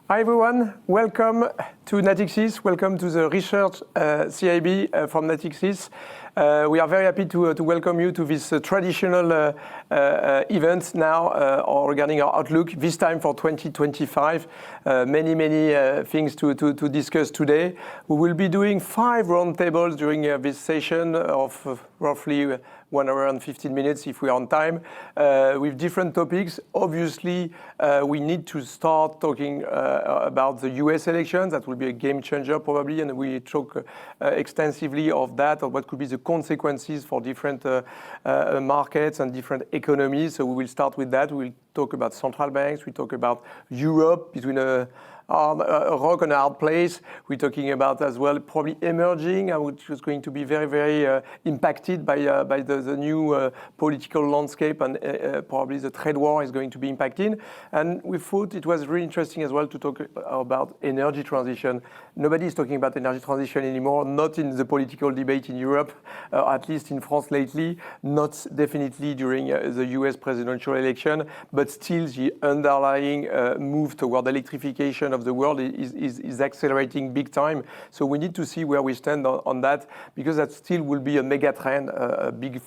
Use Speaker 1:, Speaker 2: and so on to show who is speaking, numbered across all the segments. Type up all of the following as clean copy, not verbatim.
Speaker 1: Hi everyone, welcome to Natixis, welcome to the Research CIB from Natixis. We are very happy to welcome you to this traditional event now regarding our outlook, this time for 2025. Many things to discuss today. We will be doing 5 roundtables during this session of roughly 1 hour and 15 minutes if we are on time, with different topics. Obviously, we need to start talking about the US elections. That will be a game changer probably, and we talk extensively of that, of what could be the consequences for different markets and different economies. So we will start with that. We'll talk about central banks. We talk about Europe between a rock and a hard place. We're talking about as well probably emerging, which is going to be very impacted by the new political landscape, and probably the trade war is going to be impacting. And we thought it was really interesting as well to talk about energy transition. Nobody is talking about energy transition anymore, not in the political debate in Europe, at least in France lately, not definitely during the US presidential election, but still the underlying move toward electrification of the world is accelerating big time. So we need to see where we stand on that, because that still will be a mega trend, a big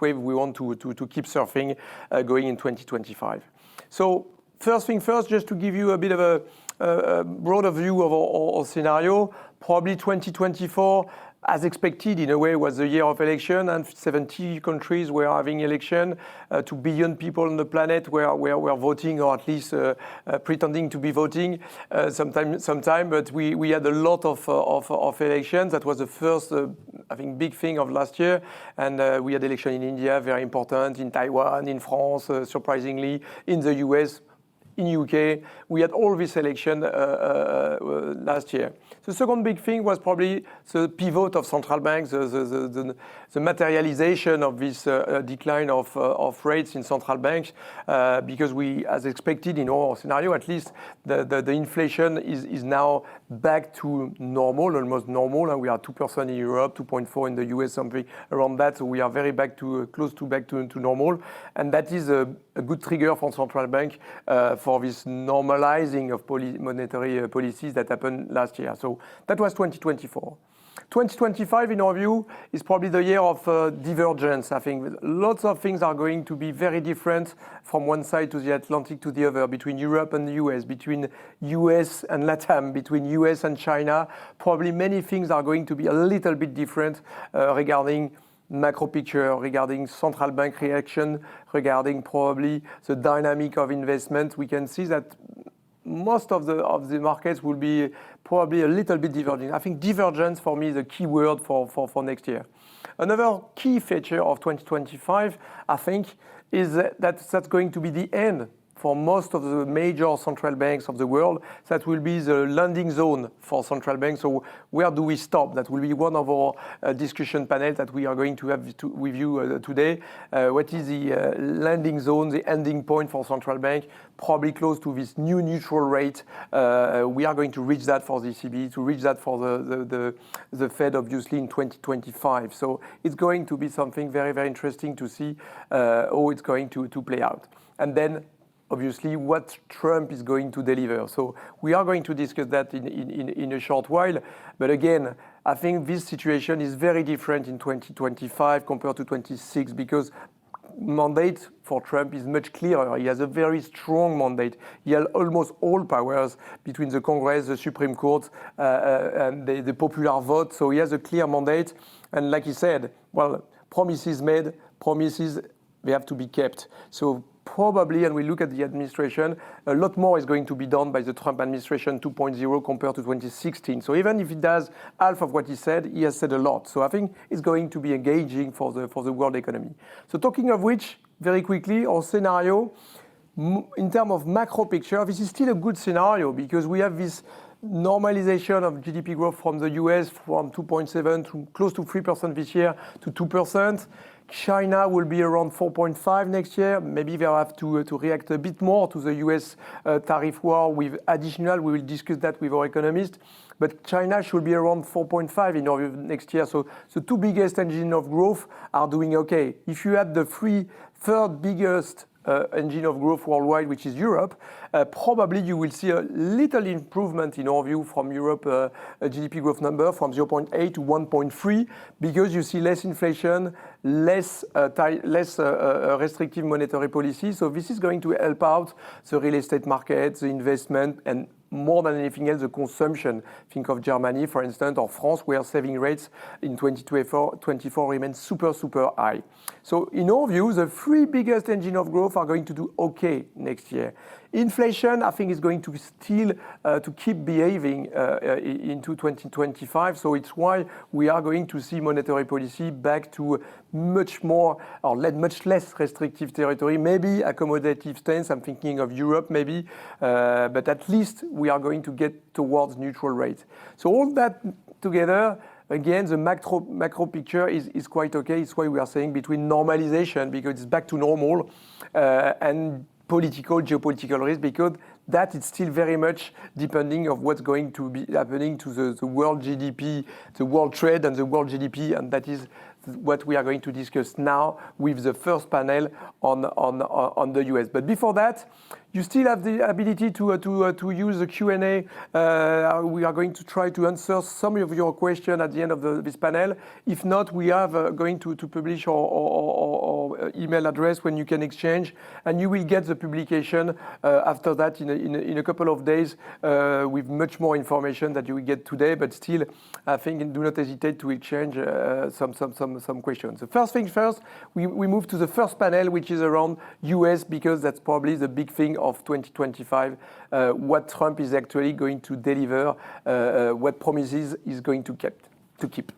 Speaker 1: wave we want to keep surfing going in 2025. So first thing first, just to give you a bit of a broader view of our scenario, probably 2024, as expected, in a way, was the year of election, and 70 countries were having election. 2 billion people on the planet were voting, or at least pretending to be voting sometime. But we had a lot of elections. That was the first, I think, big thing of last year. And we had election in India, very important, in Taiwan, in France, surprisingly, in the US, in UK. We had all this election last year. The second big thing was probably the pivot of central banks, the materialization of this decline of rates in central banks, because we, as expected in our scenario, at least the inflation is now back to normal, almost normal, and we are 2% in Europe, 2.4 in the US, something around that. So we are very close to back to normal, and that is a good trigger for central bank for this normalizing of monetary policies that happened last year. So that was 2024. 2025, in our view, is probably the year of divergence. I think lots of things are going to be very different from one side to the Atlantic to the other, between Europe and the US, between US and LATAM, between US and China. Probably many things are going to be a little bit different regarding macro picture, regarding central bank reaction, regarding probably the dynamic of investment. We can see that most of the markets will be probably a little bit diverging. I think divergence for me is a key word for next year. Another key feature of 2025, I think, is that's going to be the end for most of the major central banks of the world. That will be the landing zone for central banks. So where do we stop? That will be one of our discussion panels that we are going to have with you today. What is the landing zone, the ending point for central bank? Probably close to this new neutral rate. We are going to reach that for the ECB, to reach that for the Fed, obviously, in 2025. So it's going to be something very interesting to see how it's going to play out. And then, obviously, what Trump is going to deliver. So we are going to discuss that in a short while. But again, I think this situation is very different in 2025 compared to 26, because mandate for Trump is much clearer. He has a very strong mandate. He has almost all powers between the Congress, the Supreme Court, and the popular vote. So he has a clear mandate. And like he said, well, promises made, promises, they have to be kept. So probably, and we look at the administration, a lot more is going to be done by the Trump administration 2.0 compared to 2016. So even if he does half of what he said, he has said a lot. So I think it's going to be engaging for the world economy. So talking of which, very quickly, our scenario, in terms of macro picture, this is still a good scenario, because we have this normalization of GDP growth from the US from 2.7 to close to 3% this year to 2%. China will be around 4.5 next year. Maybe they'll have to react a bit more to the US tariff war with additional. We will discuss that with our economists. But China should be around 4.5 in our view next year. So the 2 biggest engines of growth are doing okay. If you add the third biggest engine of growth worldwide, which is Europe, probably you will see a little improvement in our view from Europe GDP growth number from 0.8 to 1.3 because you see less inflation, less restrictive monetary policy. So this is going to help out the real estate market, the investment, and more than anything else, the consumption. Think of Germany, for instance, or France, where saving rates in 2024 remain super, super high. So in our view, the three biggest engines of growth are going to do okay next year. Inflation, I think, is going to still to keep behaving into 2025. So it's why we are going to see monetary policy back to much more or much less restrictive territory, maybe accommodative stance. I'm thinking of Europe, maybe, but at least we are going to get towards neutral rates. So all that together, again, the macro picture is quite okay. It's why we are saying between normalization, because it's back to normal, and geopolitical risk, because that is still very much depending of what's going to be happening to the world GDP, the world trade and the world GDP, and that is what we are going to discuss now with the first panel on the US. But before that, you still have the ability to use the Q&A. We are going to try to answer some of your questions at the end of this panel. If not, we are going to publish our email address when you can exchange, and you will get the publication after that in a couple of days with much more information that you will get today. But still, I think do not hesitate to exchange some questions. The first thing first, we move to the first panel, which is around US, because that's probably the big thing of 2025, what Trump is actually going to deliver, what promises he's going to keep.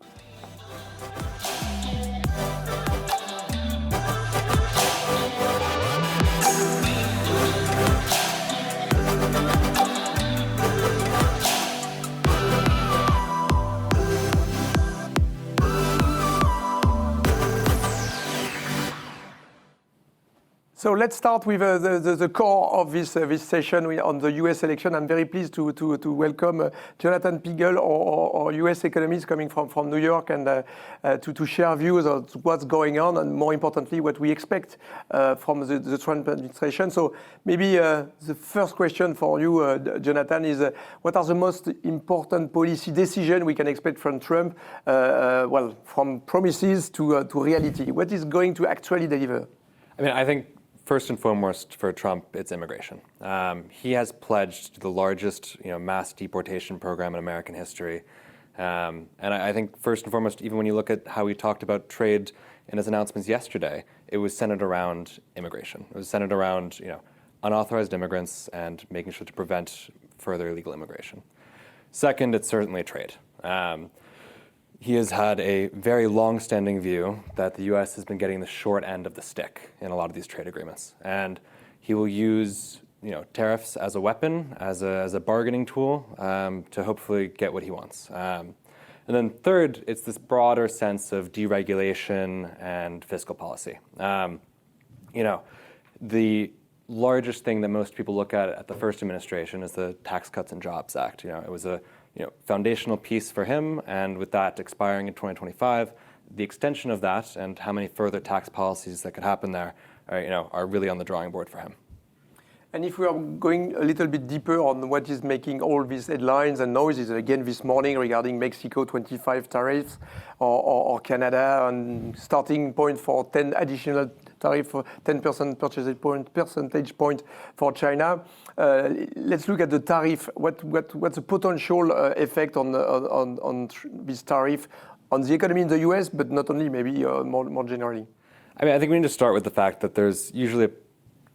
Speaker 1: So let's start with the core of this session on the US election. I'm very pleased to welcome Jonathan Pigel, our US economist coming from New York, and to share views on what's going on, and more importantly, what we expect from the Trump administration. So maybe the first question for you, Jonathan, is what are the most important policy decisions we can expect from Trump? Well, from promises to reality. What is going to actually deliver?
Speaker 2: I mean, I think first and foremost for Trump, it's immigration. He has pledged the largest, mass deportation program in American history, and I think first and foremost, even when you look at how he talked about trade in his announcements yesterday, it was centered around immigration. It was centered around, unauthorized immigrants and making sure to prevent further illegal immigration. Second, it's certainly trade. He has had a very long-standing view that the U.S. has been getting the short end of the stick in a lot of these trade agreements, and he will use, tariffs as a weapon, as a bargaining tool to hopefully get what he wants. And then third, it's this broader sense of deregulation and fiscal policy. The largest thing that most people look at the first administration is the Tax Cuts and Jobs Act. It was a foundational piece for him, and with that expiring in 2025, the extension of that and how many further tax policies that could happen there are really on the drawing board for him.
Speaker 1: And if we are going a little bit deeper on what is making all these headlines and noises, again this morning regarding Mexico 25 tariffs or Canada, and starting point for 10 additional tariff for 10% percentage point for China. Let's look at the tariff. What's the potential effect on this tariff on the economy in the US, but not only, maybe more generally?
Speaker 2: I mean, I think we need to start with the fact that there's usually a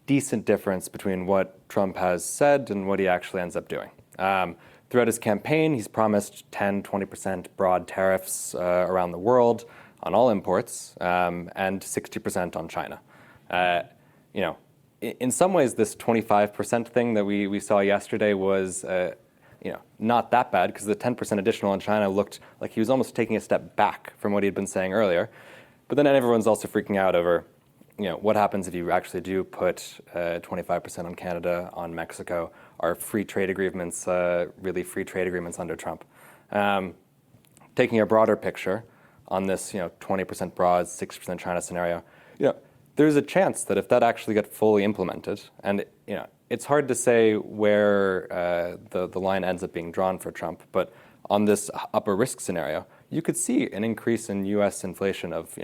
Speaker 2: decent difference between what Trump has said and what he actually ends up doing. Throughout his campaign, he's promised 10-20% broad tariffs around the world on all imports, and 60% on China. In some ways, this 25% thing that we saw yesterday was not that bad, because the 10% additional on China looked like he was almost taking a step back from what he had been saying earlier. But then everyone's also freaking out over what happens if you actually do put 25% on Canada, on Mexico? Are free trade agreements really free trade agreements under Trump? Taking a broader picture on this 20% broad, 60% China scenario, there's a chance that if that actually got fully implemented, and it's hard to say where the line ends up being drawn for Trump, but on this upper risk scenario, you could see an increase in U.S. inflation of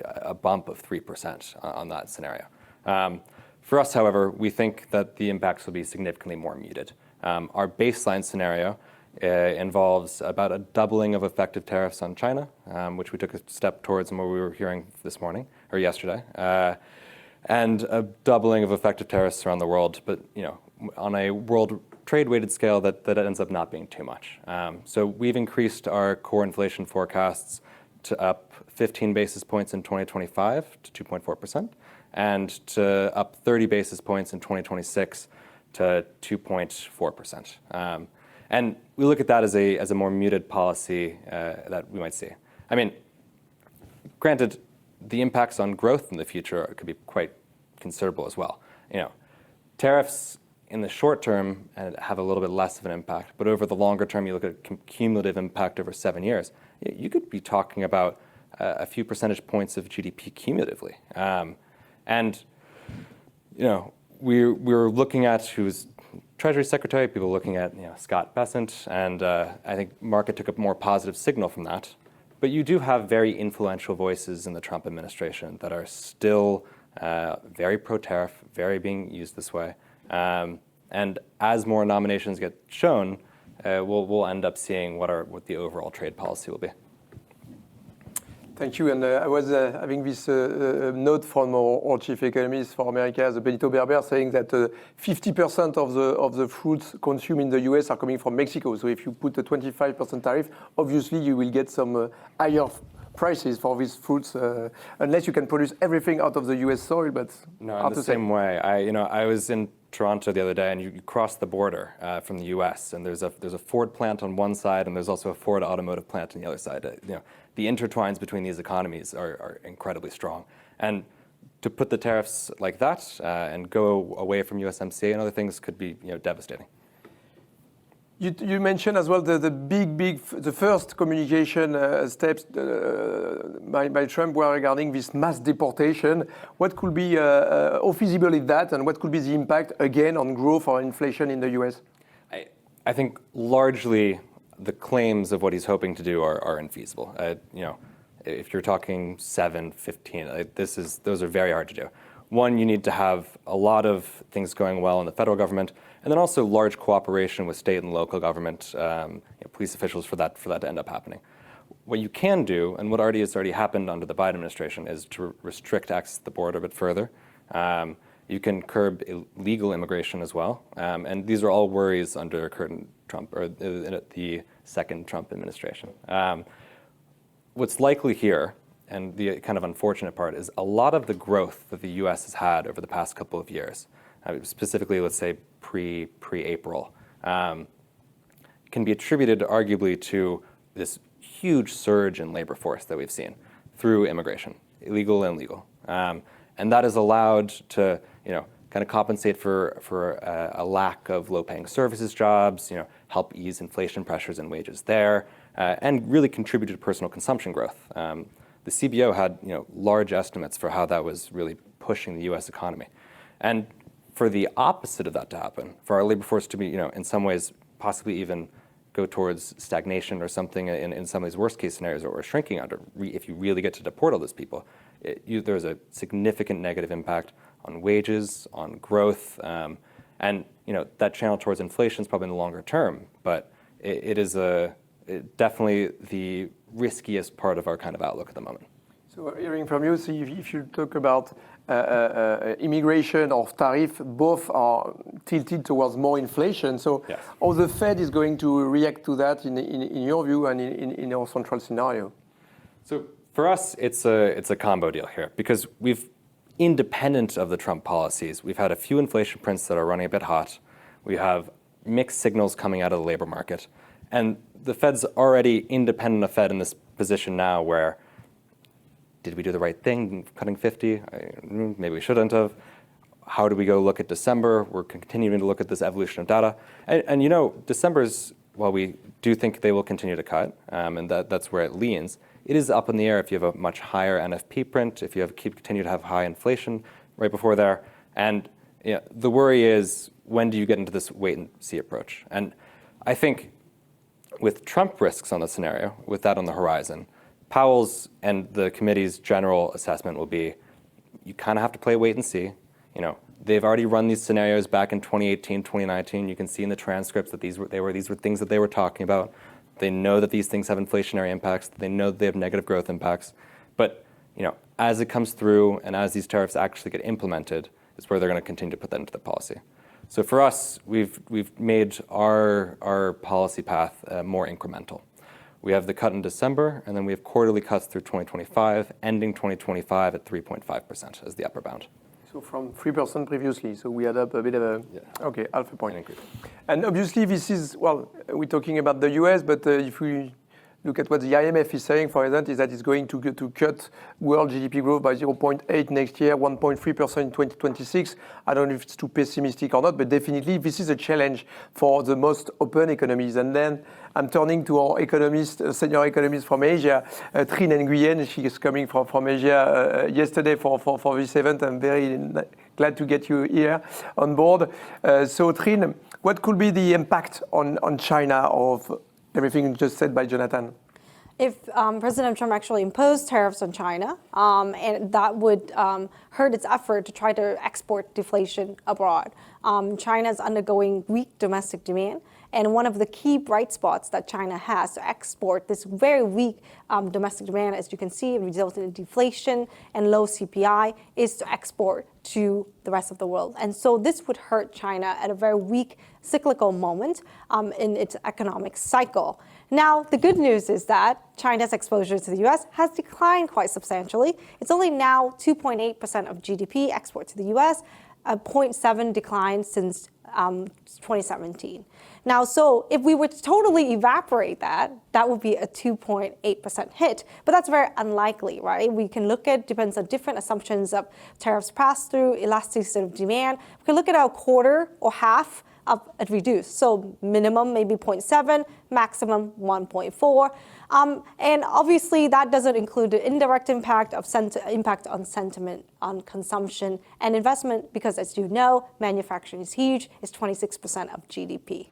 Speaker 2: a bump of 3% on that scenario. For us, however, we think that the impacts will be significantly more muted. Our baseline scenario involves about a doubling of effective tariffs on China, which we took a step towards in what we were hearing this morning or yesterday, and a doubling of effective tariffs around the world, but on a world trade-weighted scale that ends up not being too much. So we've increased our core inflation forecasts to up 15 basis points in 2025 to 2.4%, and to up 30 basis points in 2026 to 2.4%. And we look at that as a more muted policy that we might see. I mean, granted, the impacts on growth in the future could be quite considerable as well. Tariffs in the short term have a little bit less of an impact, but over the longer term, you look at cumulative impact over 7 years, you could be talking about a few percentage points of GDP cumulatively. And we're looking at who's Treasury Secretary, people looking at Scott Bessent, and I think market took a more positive signal from that. But you do have very influential voices in the Trump administration that are still very pro-tariff, very being used this way. And as more nominations get shown, we'll end up seeing what the overall trade policy will be.
Speaker 1: Thank you. And I was having this note from our chief economist for America, Benito Berber, saying that 50% of the fruits consumed in the US are coming from Mexico. So if you put a 25% tariff, obviously you will get some higher prices for these fruits, unless you can produce everything out of the US soil. But
Speaker 2: no, in the same way, I was in Toronto the other day, and you cross the border from the U.S. and there's a Ford plant on one side, and there's also a Ford automotive plant on the other side. The intertwines between these economies are incredibly strong, and to put the tariffs like that and go away from USMCA and other things could be devastating.
Speaker 1: You mentioned as well the first communication steps by Trump were regarding this mass deportation. What could be how feasible is that, and what could be the impact again on growth or inflation in the US?
Speaker 2: I think largely the claims of what he's hoping to do are infeasible. If you're talking 7, 15, those are very hard to do. One, you need to have a lot of things going well in the federal government, and then also large cooperation with state and local government, police officials for that to end up happening. What you can do, and what has already happened under the Biden administration, is to restrict access to the border a bit further. You can curb illegal immigration as well, and these are all worries under current Trump or the second Trump administration. What's likely here, and the kind of unfortunate part, is a lot of the growth that the U.S. has had over the past couple of years, specifically, let's say pre-April, can be attributed arguably to this huge surge in labor force that we've seen through immigration, illegal and legal. And that is allowed to kind of compensate for a lack of low-paying services jobs, help ease inflation pressures and wages there, and really contribute to personal consumption growth. The CBO had large estimates for how that was really pushing the U.S. economy. And for the opposite of that to happen, for our labor force to be in some ways possibly even go towards stagnation or something in some of these worst case scenarios, or shrinking under, if you really get to deport all those people, there's a significant negative impact on wages, on growth, and that channel towards inflation is probably in the longer term, but it is definitely the riskiest part of our kind of outlook at the moment.
Speaker 1: So hearing from you, see if you talk about immigration or tariff, both are tilted towards more inflation. So
Speaker 2: yes.
Speaker 1: How the Fed is going to react to that in your view and in our central scenario?
Speaker 2: So for us, it's a combo deal here, because independent of the Trump policies, we've had a few inflation prints that are running a bit hot. We have mixed signals coming out of the labor market. And the Fed's already independent of Fed in this position now where, did we do the right thing cutting 50? Maybe we shouldn't have. How do we go look at December? We're continuing to look at this evolution of data. And December's, while we do think they will continue to cut, and that's where it leans, it is up in the air if you have a much higher NFP print, if you continue to have high inflation right before there. And the worry is, when do you get into this wait-and-see approach? And I think with Trump risks on the scenario, with that on the horizon, Powell's and the committee's general assessment will be, you kind of have to play wait and see. They've already run these scenarios back in 2018, 2019. You can see in the transcripts that these were things that they were talking about. They know that these things have inflationary impacts. They know that they have negative growth impacts. But as it comes through and as these tariffs actually get implemented, is where they're going to continue to put that into the policy. So for us, we've made our policy path more incremental. We have the cut in December, and then we have quarterly cuts through 2025, ending 2025 at 3.5% as the upper bound.
Speaker 1: So from 3% previously, so we had up a bit of a, okay, half a point.
Speaker 2: Increase.
Speaker 1: And obviously this is, well, we're talking about the US, but if we look at what the IMF is saying, for example, is that it's going to cut world GDP growth by 0.8 next year, 1.3% in 2026. I don't know if it's too pessimistic or not, but definitely this is a challenge for the most open economies. And then I'm turning to our economist, senior economist from Asia, Trinh Nguyen. She is coming from Asia yesterday for this event. I'm very glad to get you here on board. So Trinh, what could be the impact on China of everything just said by Jonathan?
Speaker 3: If President Trump actually imposed tariffs on China, and that would hurt its effort to try to export deflation abroad. China is undergoing weak domestic demand. And one of the key bright spots that China has to export this very weak domestic demand, as you can see, it results in deflation and low CPI, is to export to the rest of the world. And so this would hurt China at a very weak cyclical moment in its economic cycle. Now, the good news is that China's exposure to the US has declined quite substantially. It's only now 2.8% of GDP export to the US, a 0.7 decline since 2017. Now, so if we were to totally evaporate that, that would be a 2.8% hit. But that's very unlikely, right? We can look at, depends on different assumptions of tariffs pass through, elasticity of demand. We can look at a quarter or half of it reduced. So minimum maybe 0.7, maximum 1.4. And obviously that doesn't include the indirect impact of impact on sentiment, on consumption and investment, because as you know, manufacturing is huge. It's 26% of GDP.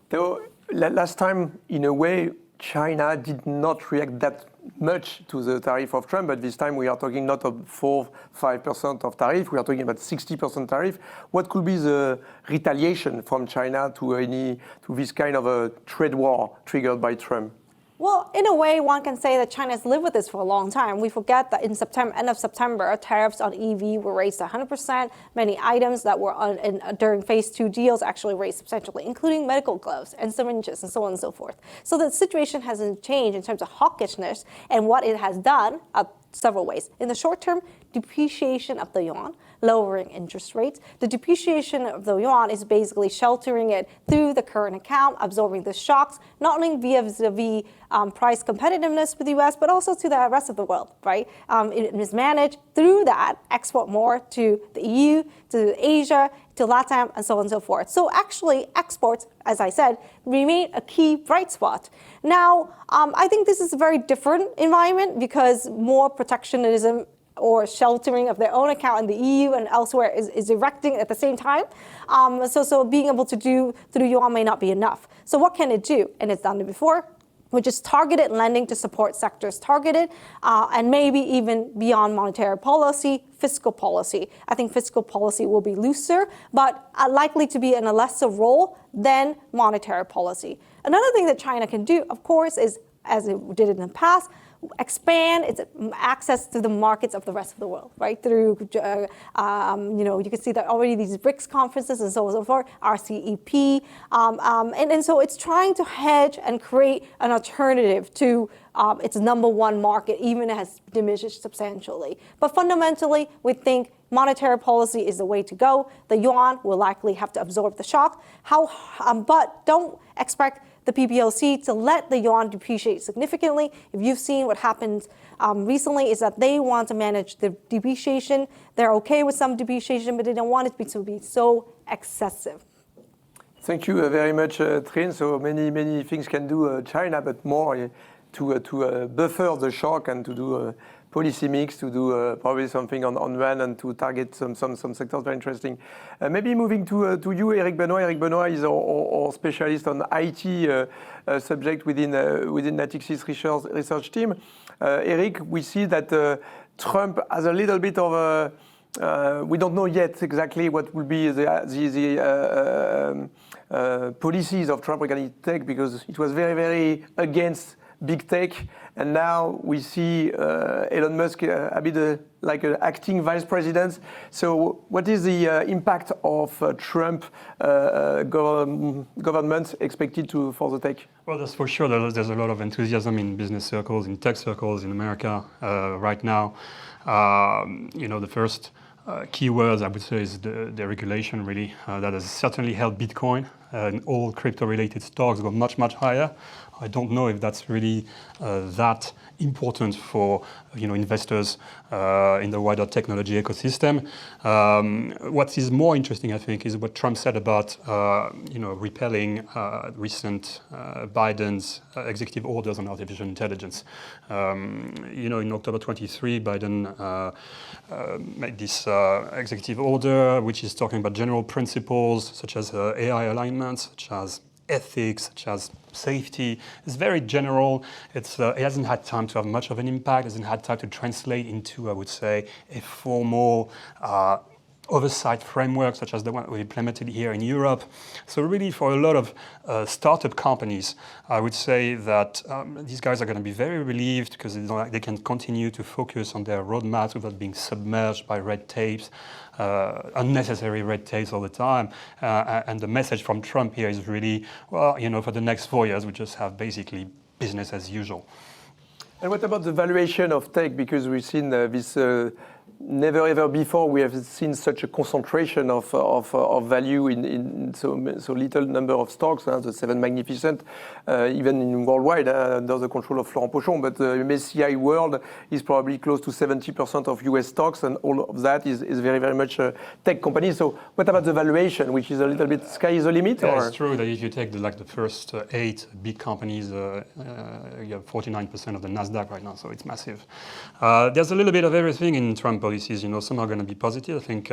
Speaker 1: Though last time, in a way, China did not react that much to the tariff of Trump, but this time we are talking not of 4-5% of tariff, we are talking about 60% tariff. What could be the retaliation from China to this kind of a trade war triggered by Trump?
Speaker 3: Well, in a way, one can say that China has lived with this for a long time. We forget that in September, end of September, tariffs on EV were raised to 100%. Many items that were during phase 2 deals actually raised substantially, including medical gloves and syringes and so on and so forth. So the situation hasn't changed in terms of hawkishness, and what it has done several ways. In the short term, depreciation of the yuan, lowering interest rates. The depreciation of the yuan is basically sheltering it through the current account, absorbing the shocks, not only vis-a-vis price competitiveness with the US, but also to the rest of the world, right? It is managed through that, export more to the EU, to Asia, to LATAM, and so on and so forth. So actually, exports, as I said, remain a key bright spot. Now, I think this is a very different environment because more protectionism or sheltering of their own account in the EU and elsewhere is erecting at the same time. So being able to do through yuan may not be enough. So what can it do? And it's done it before, which is targeted lending to support sectors targeted, and maybe even beyond monetary policy, fiscal policy. I think fiscal policy will be looser, but likely to be in a lesser role than monetary policy. Another thing that China can do, of course, is, as it did in the past, expand its access to the markets of the rest of the world, right? Through, you can see that already these BRICS conferences and so on and so forth, RCEP. And so it's trying to hedge and create an alternative to its number one market, even it has diminished substantially. But fundamentally, we think monetary policy is the way to go. The yuan will likely have to absorb the shock. But don't expect the PBOC to let the yuan depreciate significantly. If you've seen what happened recently, is that they want to manage the depreciation. They're okay with some depreciation, but they don't want it to be so excessive.
Speaker 1: Thank you very much, Trinh. So many things can do China, but more to buffer the shock and to do a policy mix, to do probably something on one and to target some sectors. Very interesting. Maybe moving to you, Eric Benoit. Eric Benoit is our specialist on IT subject within Natixis research team. Eric, we see that Trump has a little bit of a we don't know yet exactly what will be the policies of Trump regarding tech, because it was very, very against big tech, and now we see Elon Musk a bit like an acting vice president. So what is the impact of Trump government expected for the tech?
Speaker 4: Well, that's for sure. There's a lot of enthusiasm in business circles, in tech circles in America right now. The first keywords I would say is the regulation, really. That has certainly helped Bitcoin and all crypto-related stocks go much, much higher. I don't know if that's really that important for investors in the wider technology ecosystem. What is more interesting, I think, is what Trump said about repelling recent Biden's executive orders on artificial intelligence. In October 23, Biden made this executive order, which is talking about general principles such as AI alignment, such as ethics, such as safety. It's very general. It hasn't had time to have much of an impact. It hasn't had time to translate into, I would say, a formal oversight framework such as the one we implemented here in Europe. So really, for a lot of startup companies, I would say that these guys are going to be very relieved, because they can continue to focus on their roadmaps without being submerged by red tapes, unnecessary red tapes all the time. And the message from Trump here is really, well, for the next 4 years, we just have basically business as usual.
Speaker 1: And what about the valuation of tech? Because we've seen this never ever before we have seen such a concentration of value in so little number of stocks, the seven magnificent, even in worldwide under the control of Florent Pochon. But MSCI World is probably close to 70% of US stocks, and all of that is very, very much tech companies. So what about the valuation, which is a little bit sky is the limit?
Speaker 4: Yeah, it's true that if you take the first 8 big companies, you have 49% of the Nasdaq right now, so it's massive. There's a little bit of everything in Trump policies. Some are going to be positive. I think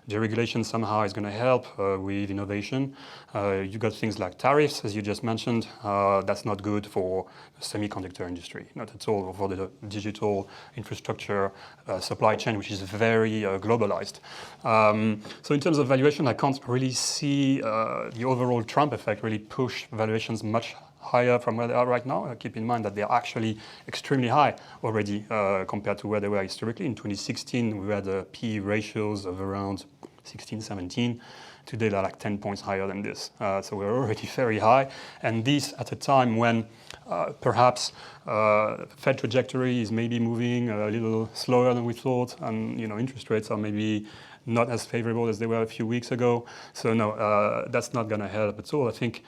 Speaker 4: deregulation somehow is going to help with innovation. You got things like tariffs, as you just mentioned. That's not good for the semiconductor industry, not at all, for the digital infrastructure supply chain, which is very globalized. So in terms of valuation, I can't really see the overall Trump effect really push valuations much higher from where they are right now. Keep in mind that they are actually extremely high already compared to where they were historically. In 2016, we had PE ratios of around 16, 17. Today, they're like 10 points higher than this. So we're already very high. And this at a time when perhaps Fed trajectory is maybe moving a little slower than we thought, and interest rates are maybe not as favorable as they were a few weeks ago. So no, that's not going to help at all. I think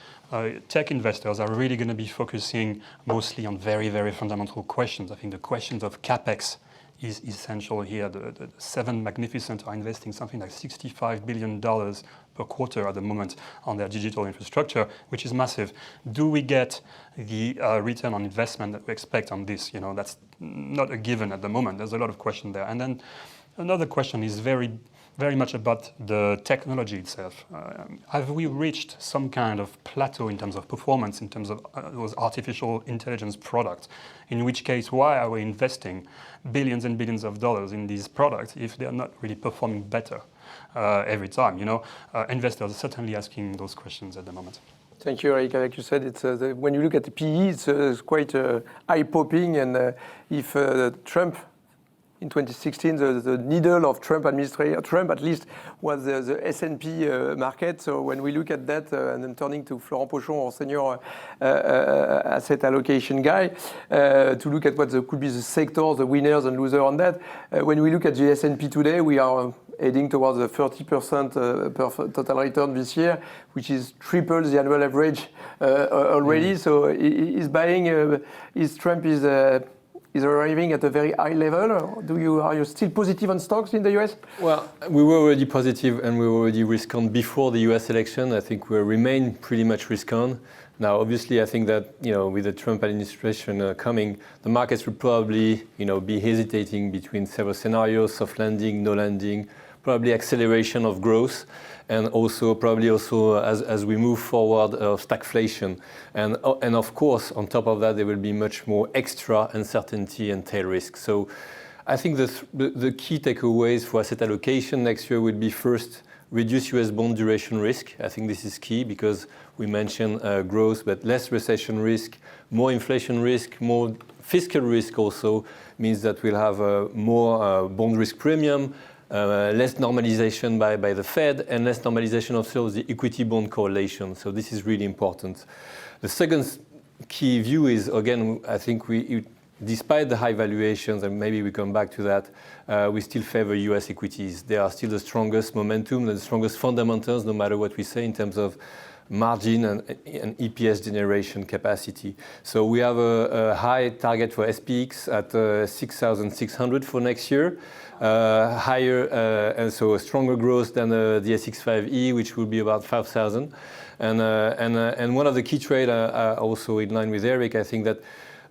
Speaker 4: tech investors are really going to be focusing mostly on very, very fundamental questions. I think the questions of CapEx is essential here. The 7 magnificent are investing something like $65 billion per quarter at the moment on their digital infrastructure, which is massive. Do we get the return on investment that we expect on this? That's not a given at the moment. There's a lot of question there. And then another question is very much about the technology itself. Have we reached some kind of plateau in terms of performance, in terms of those artificial intelligence products? In which case, why are we investing billions and billions of dollars in these products if they are not really performing better every time? Investors are certainly asking those questions at the moment.
Speaker 1: Thank you, Eric. Like you said, it's when you look at the PE, it's quite eye-popping. And if Trump, in 2016, the needle of Trump administration, Trump at least, was the S&P market. So when we look at that, and I'm turning to Florent Pochon, our senior asset allocation guy, to look at what could be the sectors, the winners and losers on that. When we look at the S&P today, we are heading towards the 30% per total return this year, which is triple the annual average already. So Trump is is arriving at a very high level? Or are you still positive on stocks in the US?
Speaker 5: Well, we were already positive and we were already risk-on before the US election. I think we remain pretty much risk-on. Now, obviously, I think that with the Trump administration coming, the markets will probably be hesitating between several scenarios: soft landing, no landing, probably acceleration of growth, and also probably as we move forward stagflation. And of course, on top of that, there will be much more extra uncertainty and tail risk. So I think the key takeaways for asset allocation next year would be, first, reduce US bond duration risk. I think this is key because we mentioned growth, but less recession risk, more inflation risk, more fiscal risk also means that we'll have more bond risk premium, less normalization by the Fed, and less normalization also of the equity bond correlation. So this is really important. The second key view is, again, I think despite the high valuations, and maybe we come back to that, we still favor US equities. They are still the strongest momentum, the strongest fundamentals, no matter what we say in terms of margin and EPS generation capacity. So we have a high target for SPX at 6,600 for next year, higher, and so a stronger growth than the SX5E, which will be about 5,000. And one of the key trade, also in line with Eric, I think that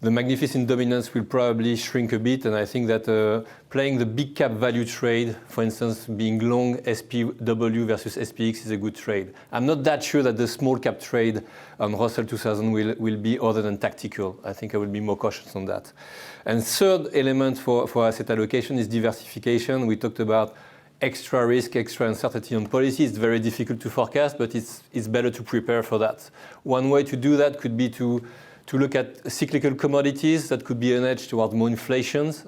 Speaker 5: the magnificent dominance will probably shrink a bit, and I think that playing the big cap value trade, for instance, being long SPW versus SPX is a good trade. I'm not that sure that the small cap trade on Russell 2000 will be other than tactical. I think I will be more cautious on that. And third element for asset allocation is diversification. We talked about extra risk, extra uncertainty on policy. It's very difficult to forecast, but it's better to prepare for that. One way to do that could be to look at cyclical commodities that could be an edge toward more inflations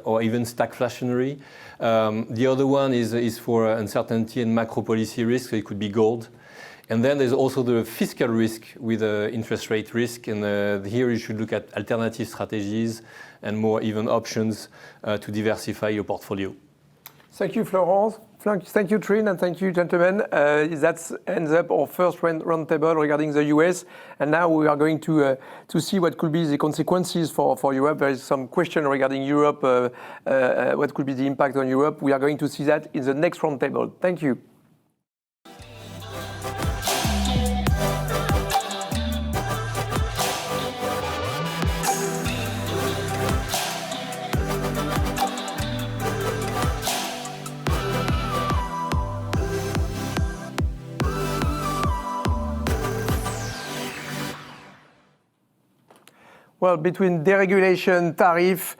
Speaker 5: or even stagflationary. The other one is for uncertainty and macro policy risk, so it could be gold. And then there's also the fiscal risk with interest rate risk, and here you should look at alternative strategies and more even options to diversify your portfolio.
Speaker 1: Thank you, Florence. Thank you, Trin, and thank you, gentlemen. That ends up our first roundtable regarding the US. And now we are going to see what could be the consequences for Europe. There is some question regarding Europe, what could be the impact on Europe. We are going to see that in the next roundtable. Thank you. Well, between deregulation, tariff,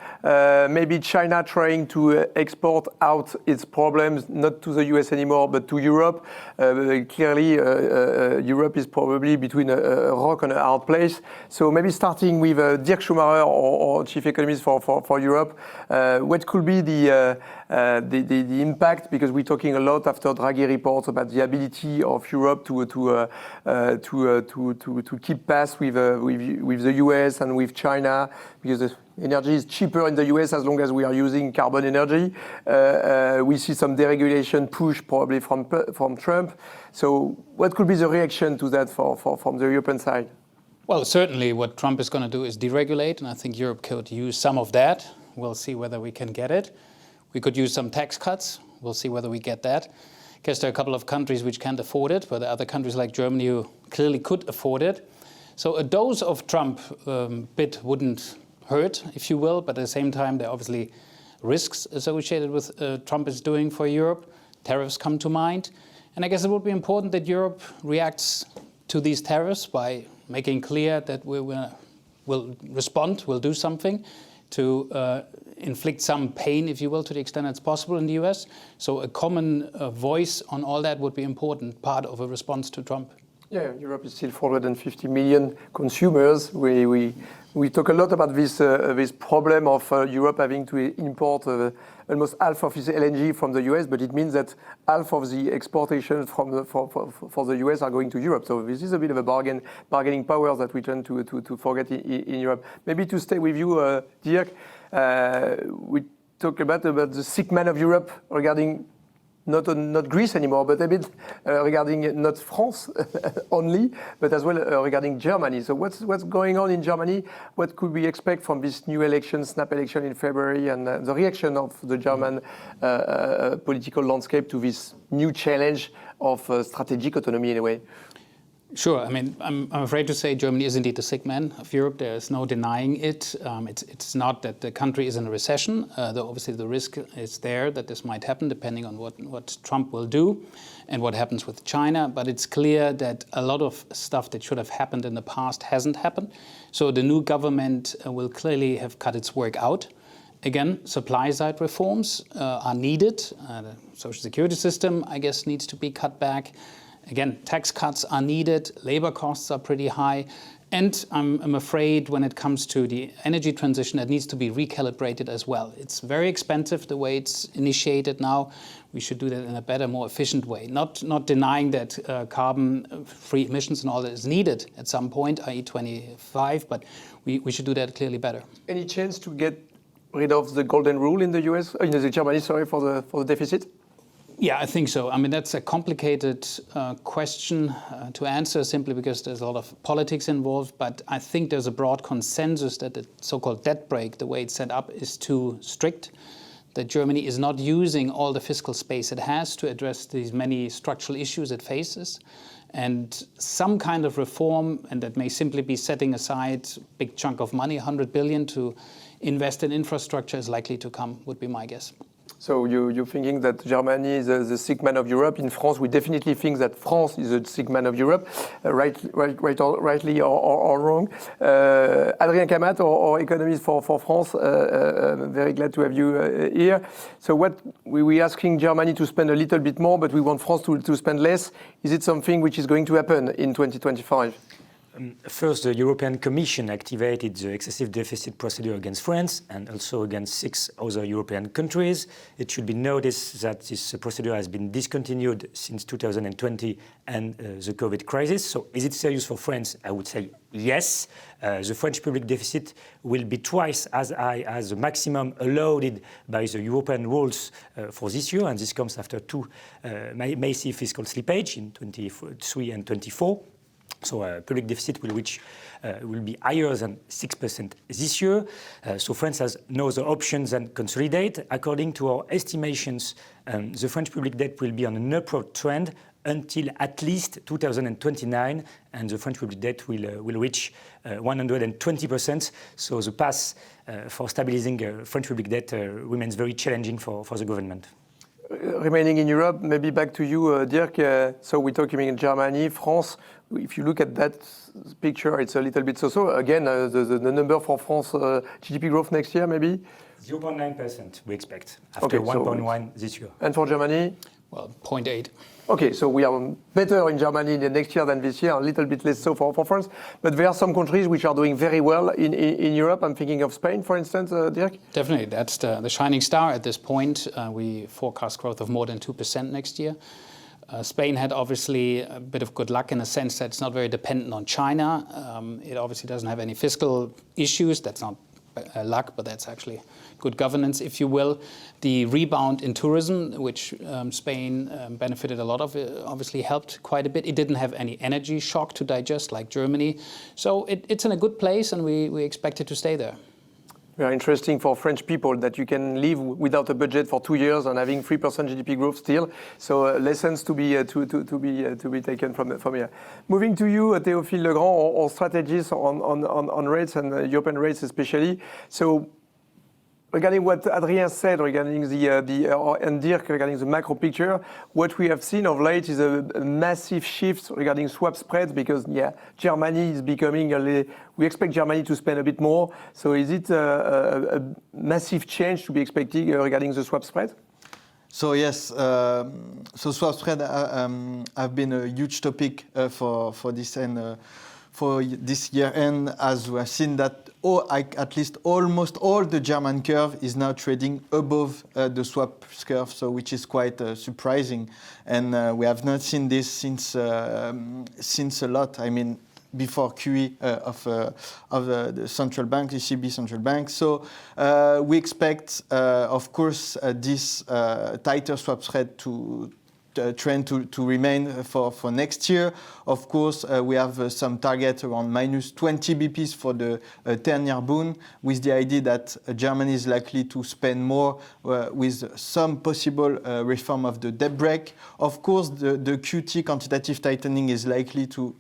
Speaker 1: maybe China trying to export out its problems, not to the US anymore, but to Europe. Clearly, Europe is probably between a rock and a hard place. So maybe starting with Dirk Schumacher, or Chief Economist for Europe, what could be the impact? Because we're talking a lot after Draghi reports about the ability of Europe to keep pace with the US and with China, because the energy is cheaper in the US as long as we are using carbon energy. We see some deregulation push probably from Trump. So what could be the reaction to that from the European side?
Speaker 6: Well, certainly what Trump is going to do is deregulate, and I think Europe could use some of that. We'll see whether we can get it. We could use some tax cuts. We'll see whether we get that. Because there are a couple of countries which can't afford it, but there are other countries like Germany who clearly could afford it. So a dose of Trump bit wouldn't hurt, if you will, but at the same time, there are obviously risks associated with Trump is doing for Europe. Tariffs come to mind. And I guess it would be important that Europe reacts to these tariffs by making clear that we'll respond, we'll do something to inflict some pain, if you will, to the extent it's possible in the US. So a common voice on all that would be important part of a response to Trump.
Speaker 1: Yeah, Europe is still 450 million consumers. We talk a lot about this problem of Europe having to import almost half of its LNG from the US, but it means that half of the exportations for the US are going to Europe. So this is a bit of a bargaining power that we tend to forget in Europe. Maybe to stay with you, Dirk, we talk about the sick man of Europe regarding not Greece anymore, but a bit regarding not France only, but as well regarding Germany. So what's going on in Germany? What could we expect from this new election, snap election in February, and the reaction of the German political landscape to this new challenge of strategic autonomy in a way?
Speaker 6: Sure. I mean, I'm afraid to say Germany is indeed the sick man of Europe. There's no denying it. It's not that the country is in a recession, though obviously the risk is there that this might happen depending on what Trump will do and what happens with China. But it's clear that a lot of stuff that should have happened in the past hasn't happened. So the new government will clearly have cut its work out. Again, supply-side reforms are needed. The social security system, I guess, needs to be cut back. Again, tax cuts are needed, labor costs are pretty high, and I'm afraid when it comes to the energy transition, it needs to be recalibrated as well. It's very expensive the way it's initiated now. We should do that in a better, more efficient way. Not denying that carbon-free emissions and all that is needed at some point, i.e. 25, but we should do that clearly better.
Speaker 1: Any chance to get rid of the golden rule in the US, in the Germany, sorry, for the deficit?
Speaker 6: Yeah, I think so. I mean, that's a complicated question to answer simply because there's a lot of politics involved. But I think there's a broad consensus that the so-called debt brake, the way it's set up, is too strict, that Germany is not using all the fiscal space it has to address these many structural issues it faces. And some kind of reform, and that may simply be setting aside a big chunk of money, 100 billion, to invest in infrastructure is likely to come, would be my guess.
Speaker 1: So you're thinking that Germany is the sick man of Europe. In France, we definitely think that France is the sick man of Europe, rightly or wrong. Adrien Camat, our economist for France, very glad to have you here. So what we're asking Germany to spend a little bit more, but we want France to spend less. Is it something which is going to happen in 2025?
Speaker 7: First, the European Commission activated the excessive deficit procedure against France and also against 6 other European countries. It should be noticed that this procedure has been discontinued since 2020 and the COVID crisis. So is it serious for France? I would say yes. The French public deficit will be twice as high as the maximum allowed by the European rules for this year, and this comes after 2 massive fiscal slippage in 23 and 24. So public deficit will be higher than 6% this year. So France has no other options than consolidate. According to our estimations, the French public debt will be on an upward trend until at least 2029, and the French public debt will reach 120%. So the path for stabilizing French public debt remains very challenging for the government.
Speaker 1: Remaining in Europe, maybe back to you, Dirk. So we're talking in Germany, France. If you look at that picture, it's a little bit so-so. Again, the number for France GDP growth next year, maybe?
Speaker 7: 0.9% we expect, after 1.1 this year.
Speaker 1: And for Germany?
Speaker 6: Well, 0.8.
Speaker 1: Okay, so we are better in Germany next year than this year, a little bit less so for France. But there are some countries which are doing very well in Europe. I'm thinking of Spain, for instance, Dirk?
Speaker 6: Definitely, that's the shining star at this point. We forecast growth of more than 2% next year. Spain had obviously a bit of good luck in the sense that it's not very dependent on China. It obviously doesn't have any fiscal issues. That's not luck, but that's actually good governance, if you will. The rebound in tourism, which Spain benefited a lot of, obviously helped quite a bit. It didn't have any energy shock to digest like Germany. So it's in a good place, and we expect it to stay there.
Speaker 1: Very interesting for French people that you can live without a budget for 2 years and having 3% GDP growth still. So lessons to be taken from here. Moving to you, Théophile Legrand, or strategies on rates and European rates especially. So regarding what Adrien said regarding and Dirk regarding the macro picture, what we have seen of late is a massive shift regarding swap spreads because Germany is becoming we expect Germany to spend a bit more. So is it a massive change to be expected regarding the swap spread?
Speaker 8: So yes, so swap spread have been a huge topic for this and for this year end, as we have seen that at least almost all the German curve is now trading above the swap curve, so which is quite surprising, and we have not seen this since a lot. I mean, before QE of the central bank, the ECB central bank. So we expect, of course, this tighter swap spread trend to remain for next year. Of course, we have some target around minus 20 BPs for the 10-year bond, with the idea that Germany is likely to spend more with some possible reform of the debt brake. Of course, the QT quantitative tightening is likely to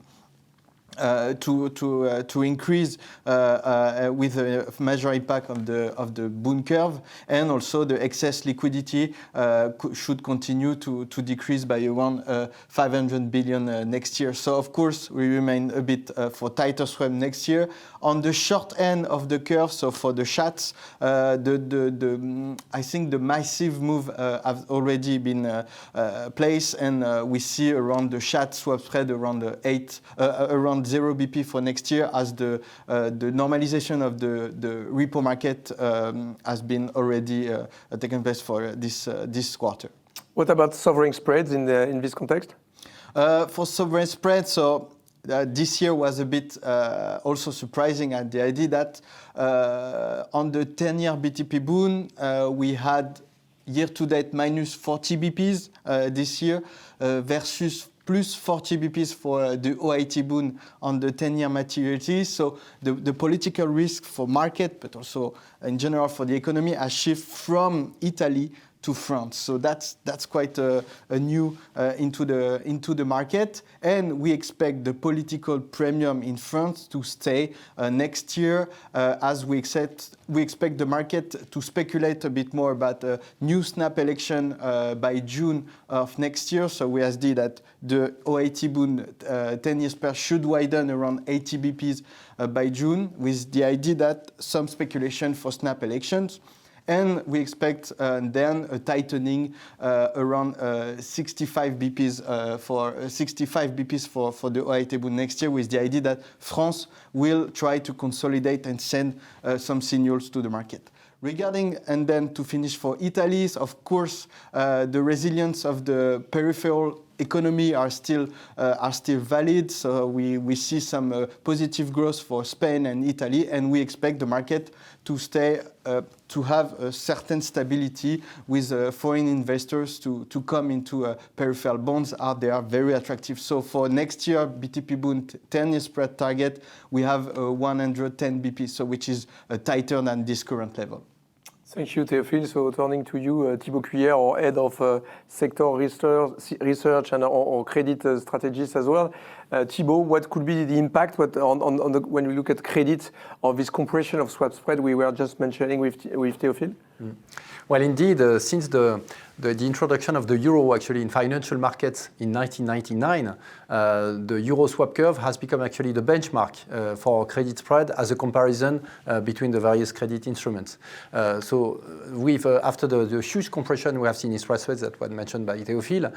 Speaker 8: increase with a major impact of the bond curve, and also the excess liquidity should continue to decrease by around 500 billion next year. So of course we remain a bit for tighter swap next year. On the short end of the curve, so for the Schatz, I think the massive move have already been placed, and we see around the Schatz swap spread around around 0 BP for next year, as the normalisation of the repo market has been already taken place for this quarter.
Speaker 1: What about sovereign spreads in this context?
Speaker 8: For sovereign spreads, so this year was a bit also surprising at the idea that on the 10-year BTP bond, we had year-to-date minus 40 BPs this year versus plus 40 BPs for the OIT bond on the 10-year maturity. So the political risk for market, but also in general for the economy, has shifted from Italy to France. So that's quite a new into the market, and we expect the political premium in France to stay next year, as we expect the market to speculate a bit more about a new snap election by June of next year. So we see that the OAT bond 10 years per should widen around 80 BPs by June, with the idea that some speculation for snap elections. And we expect then a tightening around 65 BPs for the OIT bond next year, with the idea that France will try to consolidate and send some signals to the market. Regarding, and then to finish for Italy, of course, the resilience of the peripheral economy are still valid. So we see some positive growth for Spain and Italy, and we expect the market to stay to have a certain stability, with foreign investors to come into peripheral bonds. They are very attractive. So for next year, BTP bond 10-year spread target, we have 110 BP, so which is tighter than this current level.
Speaker 1: Thank you, Théophile. So turning to you, Thibaut Cuillère, our head of sector research and our credit strategist as well. Thibaut, what could be the impact when we look at credit of this compression of swap spread we were just mentioning with Théophile?
Speaker 9: Well, indeed, since the introduction of the euro actually in financial markets in 1999, the euro swap curve has become actually the benchmark for credit spread as a comparison between the various credit instruments. So after the huge compression we have seen in swap spreads that was mentioned by Théophile,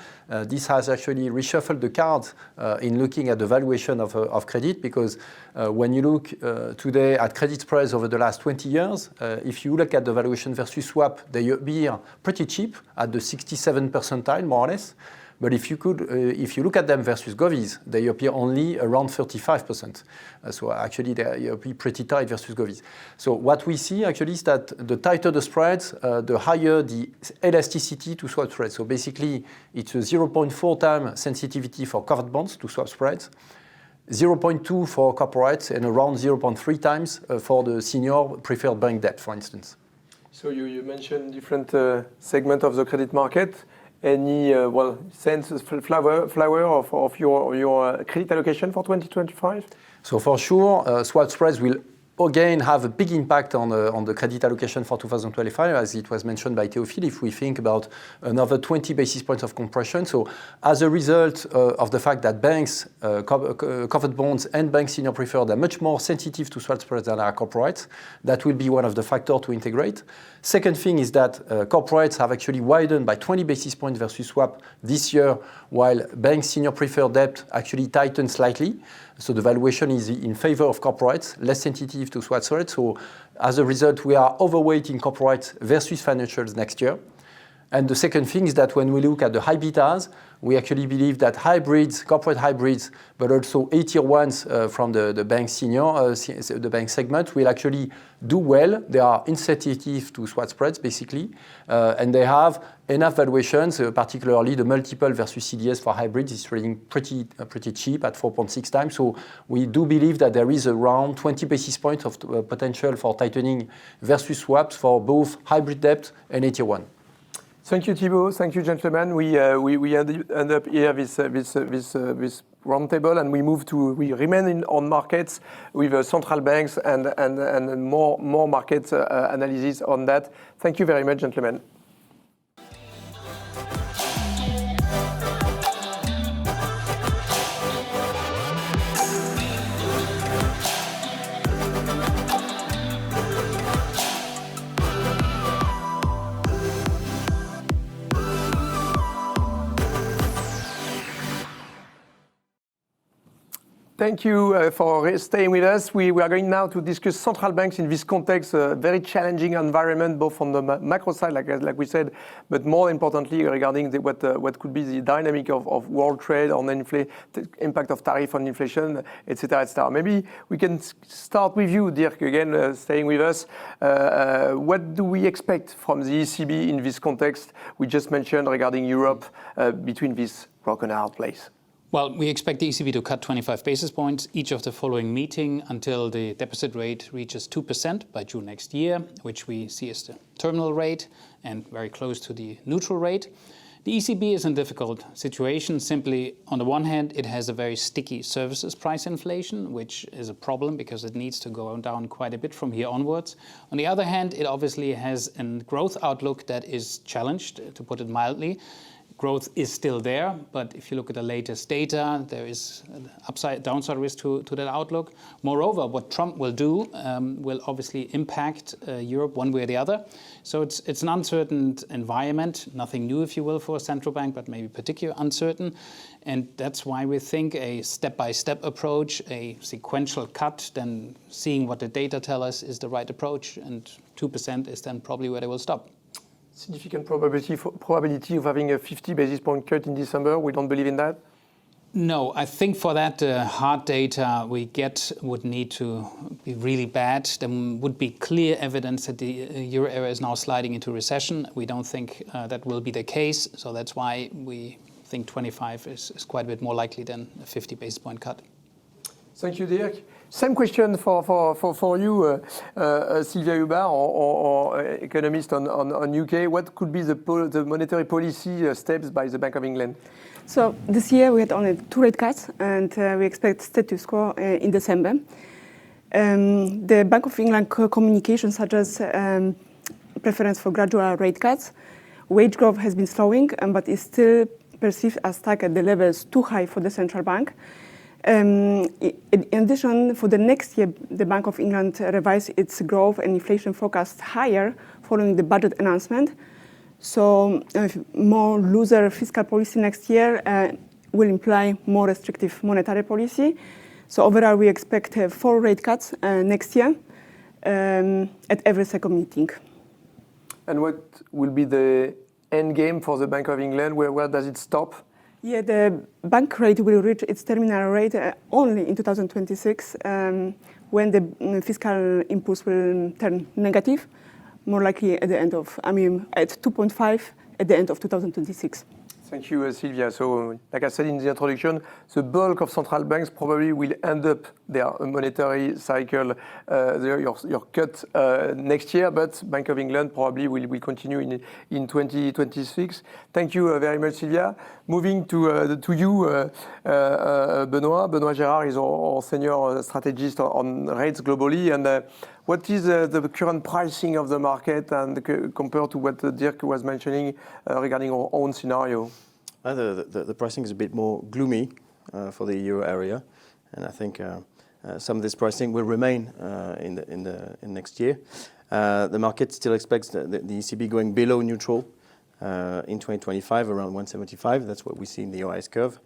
Speaker 9: this has actually reshuffled the cards in looking at the valuation of credit, because when you look today at credit spreads over the last 20 years, if you look at the valuation versus swap, they appear pretty cheap at the 67th percentile, more or less. But if you look at them versus govies, they appear only around 35%. So actually they appear pretty tight versus govies. So what we see actually is that the tighter the spreads, the higher the elasticity to swap spreads. So basically it's a 0.4 time sensitivity for covered bonds to swap spreads, 0.2 for corporates, and around 0.3 times for the senior preferred bank debt, for instance.
Speaker 1: So you mentioned different segment of the credit market. Any sense, flavor of your credit allocation for 2025?
Speaker 9: So for sure, swap spreads will again have a big impact on the credit allocation for 2025, as it was mentioned by Théophile, if we think about another 20 basis points of compression. So as a result of the fact that banks, covered bonds and bank senior preferred are much more sensitive to swap spreads than our corporates, that will be one of the factors to integrate. Second thing is that corporates have actually widened by 20 basis points versus swap this year, while bank senior preferred debt actually tightened slightly. So the valuation is in favor of corporates, less sensitive to swap spreads. So as a result, we are overweight in corporates versus financials next year. And the second thing is that when we look at the high betas, we actually believe that hybrids, corporate hybrids, but also AT1s from the bank the bank segment will actually do well. They are insensitive to swap spreads, basically, and they have enough valuations, particularly the multiple versus CDS for hybrids is trading pretty cheap at 4.6 times. So we do believe that there is around 20 basis points of potential for tightening versus swaps for both hybrid debt and AT1.
Speaker 1: Thank you, Thibaut. Thank you, gentlemen. We end up here this roundtable, and we remain on markets with central banks and more market analysis on that. Thank you very much, gentlemen. Thank you for staying with us. We are going now to discuss central banks in this context, a very challenging environment, both on the macro side, like we said, but more importantly regarding what could be the dynamic of world trade on the impact of tariff on inflation, etc., etc. Maybe we can start with you, Dirk, again, staying with us. What do we expect from the ECB in this context we just mentioned regarding Europe between this rock and a hard place?
Speaker 6: Well, we expect the ECB to cut 25 basis points each of the following meeting until the deposit rate reaches 2% by June next year, which we see as the terminal rate and very close to the neutral rate. The ECB is in a difficult situation. Simply, on the one hand, it has a very sticky services price inflation, which is a problem because it needs to go down quite a bit from here onwards. On the other hand, it obviously has a growth outlook that is challenged, to put it mildly. Growth is still there, but if you look at the latest data, there is an downside risk to that outlook. Moreover, what Trump will do will obviously impact Europe one way or the other. So it's an uncertain environment, nothing new, if you will, for a central bank, but maybe particularly uncertain. And that's why we think a step-by-step approach, a sequential cut, then seeing what the data tell us is the right approach, and 2% is then probably where they will stop.
Speaker 1: Significant probability of having a 50 basis point cut in December. We don't believe in that?
Speaker 6: No, I think for that hard data we get would need to be really bad. There would be clear evidence that the euro area is now sliding into recession. We don't think that will be the case. So that's why we think 25 is quite a bit more likely than a 50 basis point cut.
Speaker 1: Thank you, Dirk. Same question for you, Sylvia Hubbard, or economist on UK. What could be the monetary policy steps by the Bank of England?
Speaker 10: So this year we had only 2 rate cuts, and we expect status quo in December. The Bank of England communication suggests preference for gradual rate cuts. Wage growth has been slowing, but is still perceived as stuck at the levels too high for the central bank. In addition, for the next year, the Bank of England revised its growth and inflation forecast higher following the budget announcement. So more looser fiscal policy next year will imply more restrictive monetary policy. So overall, we expect 4 rate cuts next year at every second meeting.
Speaker 1: And what will be the end game for the Bank of England? Where does it stop?
Speaker 10: Yeah, the bank rate will reach its terminal rate only in 2026, when the fiscal impulse will turn negative, more likely at the end of, at 2.5 at the end of 2026.
Speaker 1: Thank you, Sylvia. So, like I said in the introduction, the bulk of central banks probably will end up their monetary cycle, your cut next year, but Bank of England probably will continue in 2026. Thank you very much, Sylvia. Moving to you, Benoît Gérard is our senior strategist on rates globally, and what is the current pricing of the market and compared to what Dirk was mentioning regarding our own scenario?
Speaker 11: The pricing is a bit more gloomy for the euro area, and I think some of this pricing will remain in next year. The market still expects the ECB going below neutral in 2025, around 175. That's what we see in the OIS curve.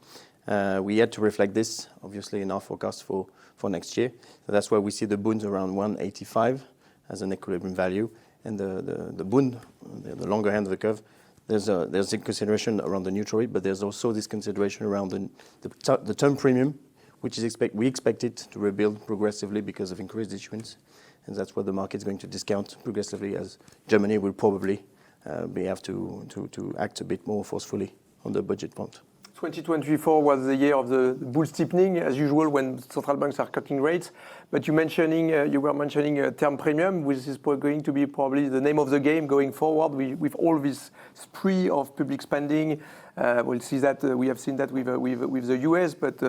Speaker 11: We had to reflect this, obviously, in our forecast for next year. So that's why we see the Bunds around 185 as an equilibrium value, and the Bund, the longer end of the curve, there's a consideration around the neutral rate, but there's also this consideration around the term premium, which is we expect it to rebuild progressively because of increased issuance, and that's what the market's going to discount progressively, as Germany will probably have to act a bit more forcefully on the budget front.
Speaker 1: 2024 was the year of the bull steepening, as usual, when central banks are cutting rates. But you were mentioning term premium, which is going to be probably the name of the game going forward with all this spree of public spending. We'll see that we have seen that with the US, but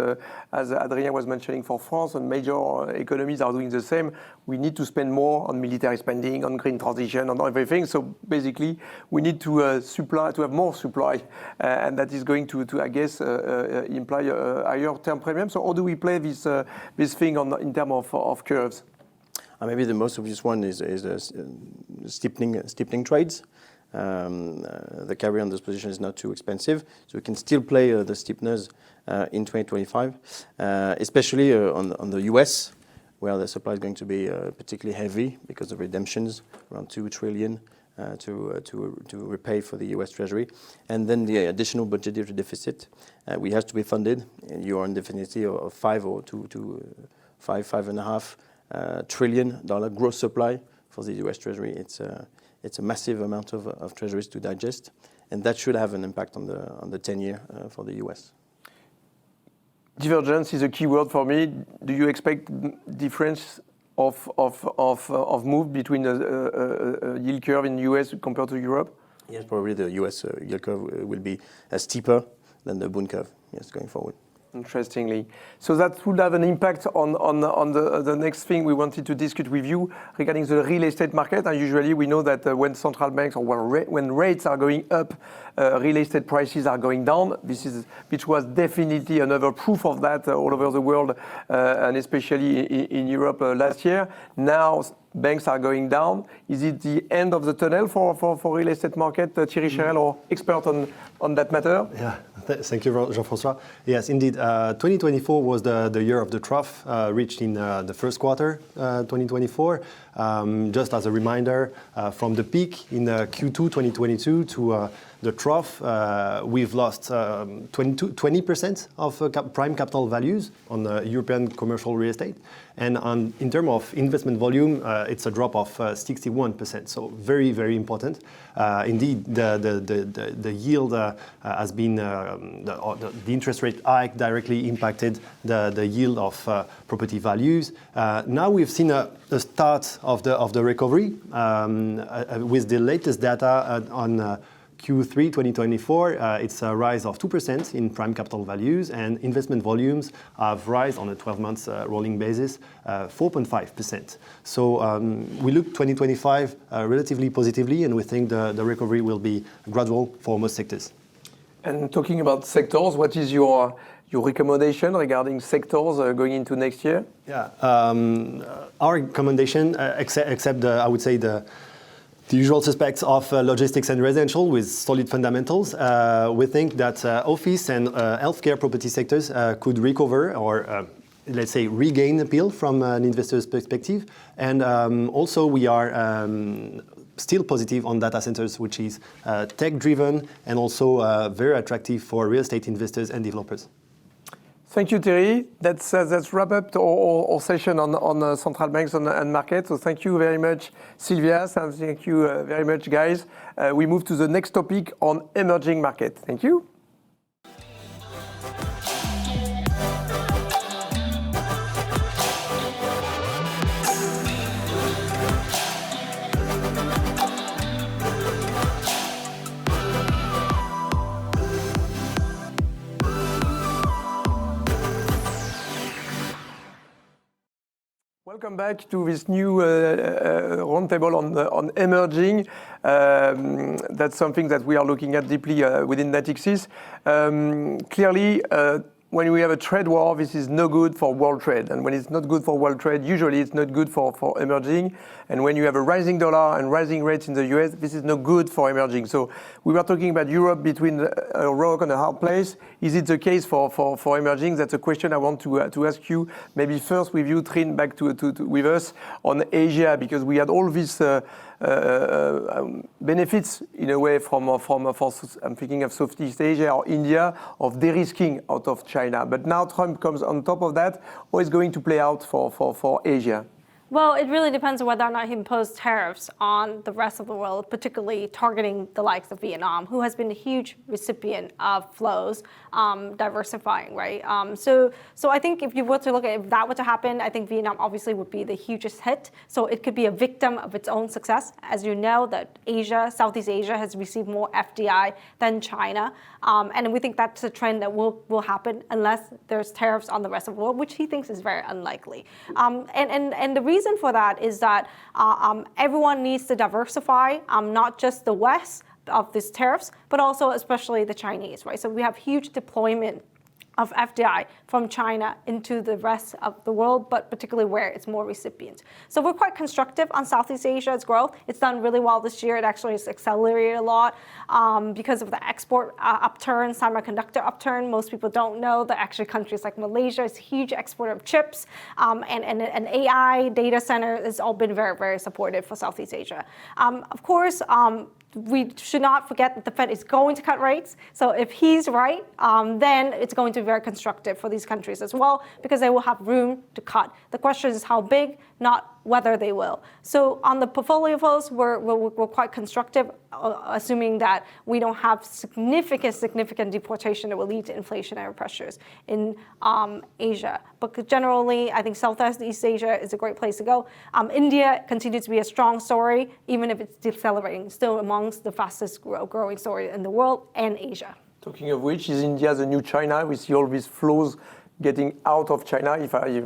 Speaker 1: as Adrien was mentioning, for France and major economies are doing the same. We need to spend more on military spending, on green transition, on everything. So basically, we need to have more supply, and that is going to I guess, imply a higher term premium. So how do we play this thing in terms of curves?
Speaker 11: Maybe the most obvious one is steepening trades. The carry on this position is not too expensive, so we can still play the steepeners in 2025, especially on the US, where the supply is going to be particularly heavy because of redemptions, around $2 trillion to repay for the US Treasury, and then the additional budgetary deficit, we have to be funded. You are in the vicinity of $5.5 trillion gross supply for the US Treasury. It's a massive amount of treasuries to digest, and that should have an impact on the 10-year for the US.
Speaker 1: Divergence is a key word for me. Do you expect difference of move between a yield curve in the US compared to Europe?
Speaker 11: Yes, probably the US yield curve will be steeper than the Bund curve, yes, going forward.
Speaker 1: Interestingly. So that would have an impact on the next thing we wanted to discuss with you regarding the real estate market. And usually we know that when central banks or when rates are going up, real estate prices are going down. Which was definitely another proof of that all over the world, and especially in Europe last year. Now banks are going down. Is it the end of the tunnel for real estate market? Thierry Cherel, or expert on that matter?
Speaker 12: Yeah, thank you, Jean-François. Yes, indeed. 2024 was the year of the trough reached in the first quarter 2024. Just as a reminder, from the peak in Q2 2022 to the trough, we've lost 20% of prime capital values on the European commercial real estate. And in terms of investment volume, it's a drop of 61%. So very, very important. Indeed, the yield has been, the interest rate hike directly impacted the yield of property values. Now we've seen a start of the recovery with the latest data on Q3 2024, it's a rise of 2% in prime capital values, and investment volumes have risen on a 12-month rolling basis, 4.5%. So we look 2025 relatively positively, and we think the recovery will be gradual for most sectors.
Speaker 1: And talking about sectors, what is your recommendation regarding sectors going into next year?
Speaker 12: Yeah, our recommendation, except I would say the usual suspects of logistics and residential with solid fundamentals, we think that office and healthcare property sectors could recover or let's say regain appeal from an investor's perspective. And also we are still positive on data centers, which is tech-driven and also very attractive for real estate investors and developers.
Speaker 1: Thank you, Thierry. That's wrap up our session on central banks and markets. So thank you very much, Sylvia, and thank you very much, guys. We move to the next topic on emerging market. Thank you. Welcome back to this new roundtable on emerging. That's something that we are looking at deeply within Natixis. Clearly, when we have a trade war, this is no good for world trade. And when it's not good for world trade, usually it's not good for emerging. And when you have a rising dollar and rising rates in the US, this is not good for emerging. So we were talking about Europe between a rock and a hard place. Is it the case for emerging? That's a question I want to ask you. Maybe first with you, Trine, back with us on Asia, because we had all this benefits in a way from I'm thinking of Southeast Asia or India of de-risking out of China. But now Trump comes on top of that. How is going to play out for Asia?
Speaker 3: Well, it really depends on whether or not he imposes tariffs on the rest of the world, particularly targeting the likes of Vietnam, who has been a huge recipient of flows, diversifying, right? So I think if you were to look at if that were to happen, I think Vietnam obviously would be the hugest hit. So it could be a victim of its own success. As you know, that Southeast Asia has received more FDI than China. And we think that's a trend that will happen unless there's tariffs on the rest of the world, which he thinks is very unlikely. And the reason for that is that everyone needs to diversify, not just the West of these tariffs, but also especially the Chinese, right? So we have huge deployment of FDI from China into the rest of the world, but particularly where it's more recipients. So we're quite constructive on Southeast Asia's growth. It's done really well this year. It actually has accelerated a lot because of the export upturn, semiconductor upturn. Most people don't know that actually countries like Malaysia is a huge exporter of chips, and AI data center has all been very, very supportive for Southeast Asia. Of course, we should not forget that the Fed is going to cut rates. So if he's right, then it's going to be very constructive for these countries as well, because they will have room to cut. The question is how big, not whether they will. So on the portfolio flows, we're quite constructive, assuming that we don't have significant deportation that will lead to inflationary pressures in Asia. But generally, I think Southeast Asia is a great place to go. India continues to be a strong story, even if it's decelerating, still amongst the fastest growing story in the world and Asia.
Speaker 1: Talking of which, is India the new China? We see all these flows getting out of China, if I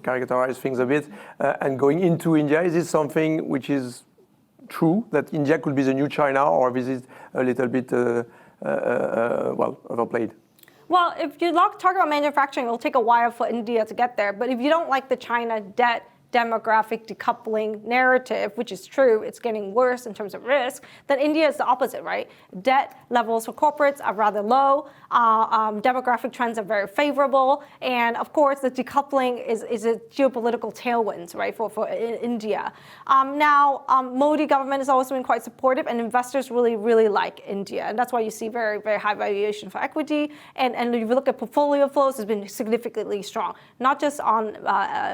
Speaker 1: characterize things a bit, and going into India. Is this something which is true, that India could be the new China, or is it a little bit, overplayed?
Speaker 3: Well, if you talk about manufacturing, it'll take a while for India to get there. But if you don't like the China debt demographic decoupling narrative, which is true, it's getting worse in terms of risk, then India is the opposite, right? Debt levels for corporates are rather low, demographic trends are very favorable, and of course the decoupling is a geopolitical tailwind, right, for India. Now, Modi government has also been quite supportive, and investors really like India, and that's why you see very, very high valuation for equity, and if you look at portfolio flows, it's been significantly strong, not just on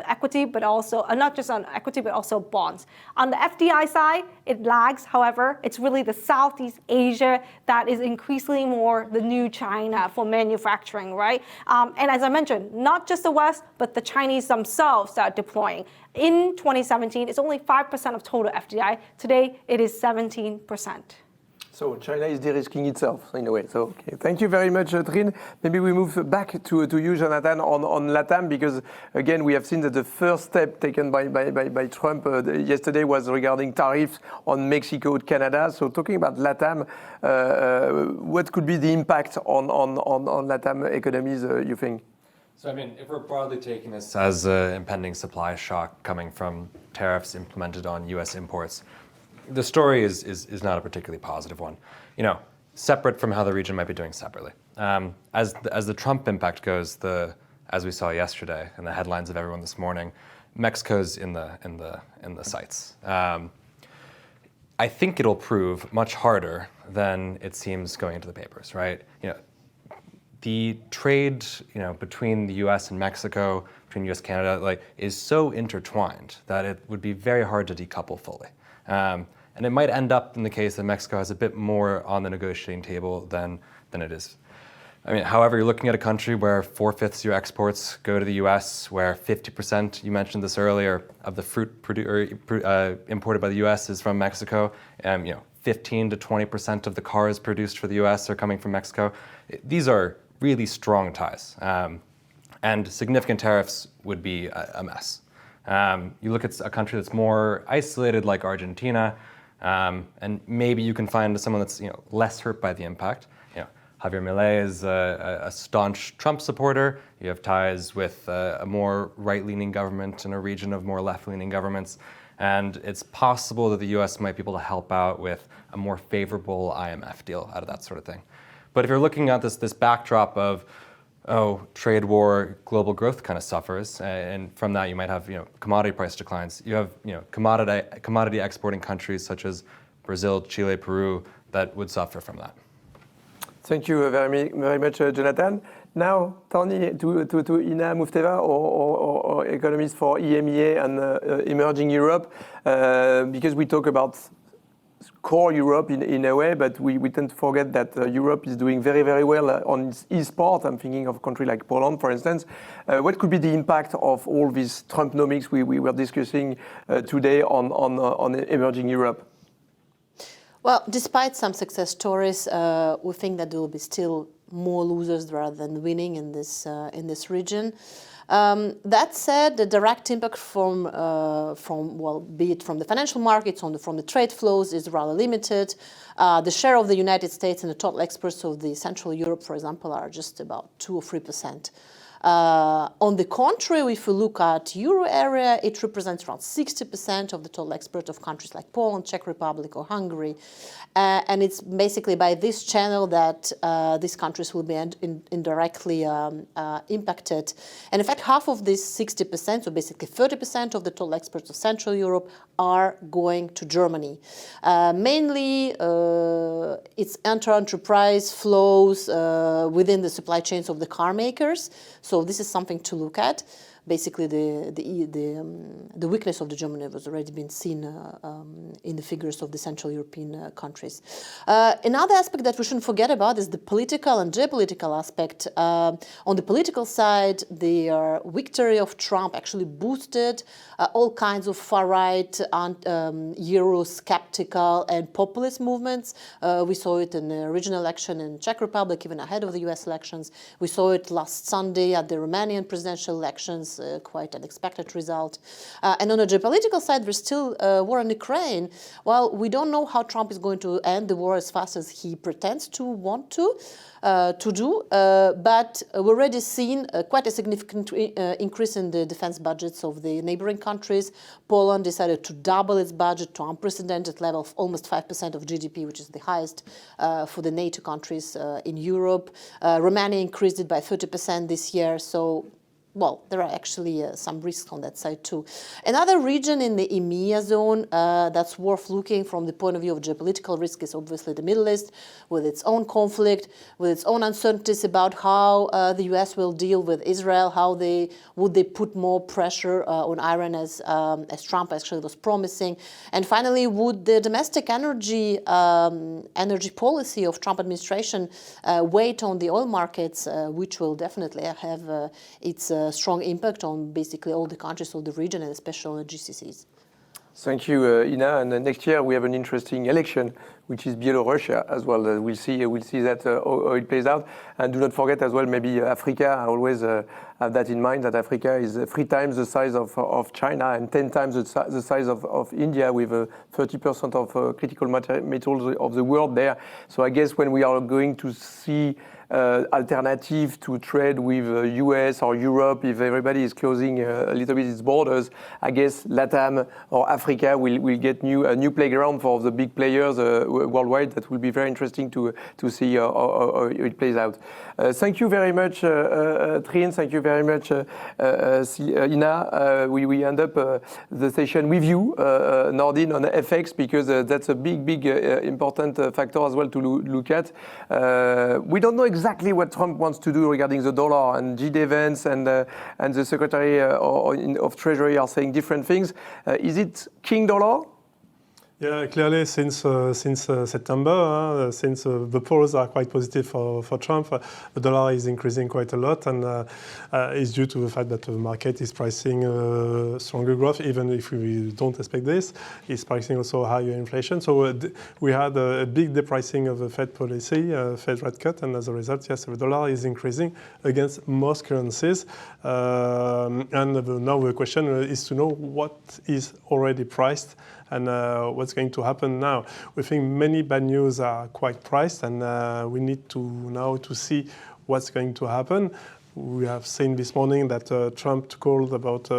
Speaker 3: equity, but also not just on equity, but also bonds. On the FDI side, it lags. However, it's really the Southeast Asia that is increasingly more the new China for manufacturing, right? And as I mentioned, not just the West, but the Chinese themselves that are deploying. In 2017, it's only 5% of total FDI. Today, it is 17%.
Speaker 1: So China is de-risking itself in a way. So okay. Thank you very much, Trinh. Maybe we move back to you, Jonathan, on LATAM, because again we have seen that the first step taken by Trump yesterday was regarding tariffs on Mexico and Canada. So talking about LATAM, what could be the impact on LATAM economies, you think?
Speaker 2: So I mean, if we're broadly taking this as an impending supply shock coming from tariffs implemented on U.S. imports, the story is not a particularly positive one, separate from how the region might be doing separately. As the Trump impact goes, as we saw yesterday in the headlines of everyone this morning, Mexico's in the sights. I think it'll prove much harder than it seems going into the papers, right? The trade, between the U.S. and Mexico, between U.S. and Canada, is so intertwined that it would be very hard to decouple fully. And it might end up in the case that Mexico has a bit more on the negotiating table than it is. I mean, however, you're looking at a country where 4/5 of your exports go to the U.S., where 50%, you mentioned this earlier, of the fruit imported by the U.S. is from Mexico. 15 to 20% of the cars produced for the U.S. are coming from Mexico. These are really strong ties, and significant tariffs would be a mess. You look at a country that's more isolated, like Argentina, and maybe you can find someone that's less hurt by the impact. Javier Milei is a staunch Trump supporter. You have ties with a more right-leaning government in a region of more left-leaning governments, and it's possible that the U.S. might be able to help out with a more favorable IMF deal out of that sort of thing. But if you're looking at this backdrop of trade war, global growth kind of suffers, and from that you might have commodity price declines. You have commodity exporting countries such as Brazil, Chile, Peru that would suffer from that.
Speaker 1: Thank you very much, Jonathan. Now, turning to Ina Mufteva, or economist for EMEA and emerging Europe, because we talk about core Europe in a way, but we tend to forget that Europe is doing very, very well on its e-sport. I'm thinking of a country like Poland, for instance. What could be the impact of all these Trumponomics we were discussing today on emerging Europe?
Speaker 13: Well, despite some success stories, we think that there will be still more losers rather than winning in this region. That said, the direct impact from be it from the financial markets, from the trade flows, is rather limited. The share of the United States in the total exports of the Central Europe, for example, are just about 2 or 3%. On the contrary, if you look at Euro area, it represents around 60% of the total export of countries like Poland, Czech Republic, or Hungary. And it's basically by this channel that these countries will be indirectly impacted. And in fact, half of this 60%, so basically 30% of the total exports of Central Europe, are going to Germany. Mainly, it's enterprise flows within the supply chains of the car makers. So this is something to look at. Basically, the weakness of the Germany has already been seen in the figures of the Central European countries. Another aspect that we shouldn't forget about is the political and geopolitical aspect. On the political side, the victory of Trump actually boosted all kinds of far-right, Euro-skeptical and populist movements. We saw it in the regional election in Czech Republic, even ahead of the US elections. We saw it last Sunday at the Romanian presidential elections. Quite an expected result. And on the geopolitical side, there's still war in Ukraine. Well, we don't know how Trump is going to end the war as fast as he pretends to want to do, but we've already seen quite a significant increase in the defense budgets of the neighboring countries. Poland decided to double its budget to unprecedented level of almost 5% of GDP, which is the highest for the NATO countries in Europe. Romania increased it by 30% this year, so well, there are actually some risks on that side too. Another region in the EMEA zone that's worth looking from the point of view of geopolitical risk is obviously the Middle East, with its own conflict, with its own uncertainties about how the US will deal with Israel, would they put more pressure on Iran as Trump actually was promising, and finally, would the domestic energy policy of Trump administration weigh on the oil markets, which will definitely have its strong impact on basically all the countries of the region and especially on the GCCs.
Speaker 1: Thank you, Ina. And next year we have an interesting election, which is Belarus as well. We'll see that how it plays out. And do not forget as well, maybe Africa. I always have that in mind, that Africa is 3 times the size of China and 10 times the size of India, with 30% of critical metals of the world there. So I guess when we are going to see alternative to trade with US or Europe, if everybody is closing a little bit its borders, I guess LATAM or Africa will get a new playground for the big players worldwide. That will be very interesting to see how it plays out. Thank you very much, Trine. Thank you very much, Ina. We end up the session with you, Nordine, on FX, because that's a big important factor as well to look at. We don't know exactly what Trump wants to do regarding the dollar, and G.D. Vance and the Secretary of Treasury are saying different things. Is it king dollar?
Speaker 14: Yeah, clearly since September, since the polls are quite positive for Trump, the dollar is increasing quite a lot, and it's due to the fact that the market is pricing stronger growth, even if we don't expect this. It's pricing also higher inflation. So we had a big depricing of the Fed policy, Fed rate cut, and as a result, yes, the dollar is increasing against most currencies. And now the question is to know what is already priced and what's going to happen now. We think many bad news are quite priced, and we need to now to see what's going to happen. we have seen this morning that Trump called about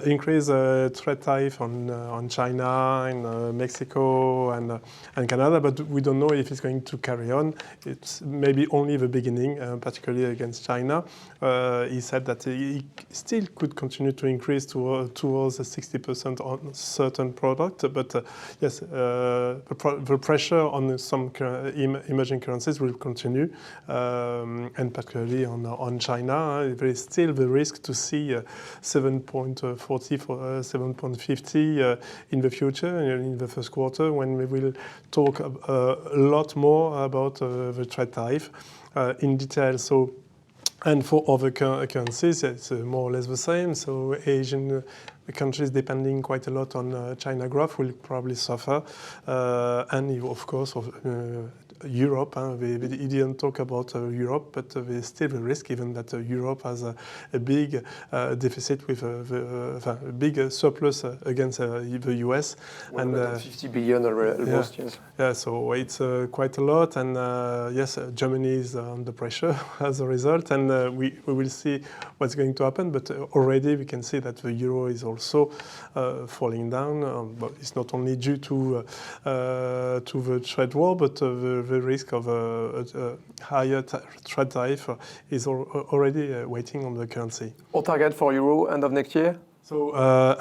Speaker 14: increase trade tariff on China and Mexico and Canada, but we don't know if it's going to carry on. It's maybe only the beginning, particularly against China. He said that he still could continue to increase towards 60% on certain products, but yes, the pressure on some emerging currencies will continue, and particularly on China. There is still the risk to see 7.40 for 7.50 in the future, in the first quarter, when we will talk a lot more about the trade tariff in detail. So, and for other currencies, it's more or less the same. So Asian countries depending quite a lot on China growth will probably suffer, and of course Europe. We didn't talk about Europe, but there's still a risk, given that Europe has a big deficit with a big surplus against the US.
Speaker 1: And 50 billion almost, yes.
Speaker 14: Yeah, so it's quite a lot, and yes, Germany is under pressure as a result, and we will see what's going to happen. But already we can see that the euro is also falling down. But it's not only due to the trade war, but the risk of a higher trade tariff is already waiting on the currency.
Speaker 1: Our target for euro end of next year?
Speaker 14: So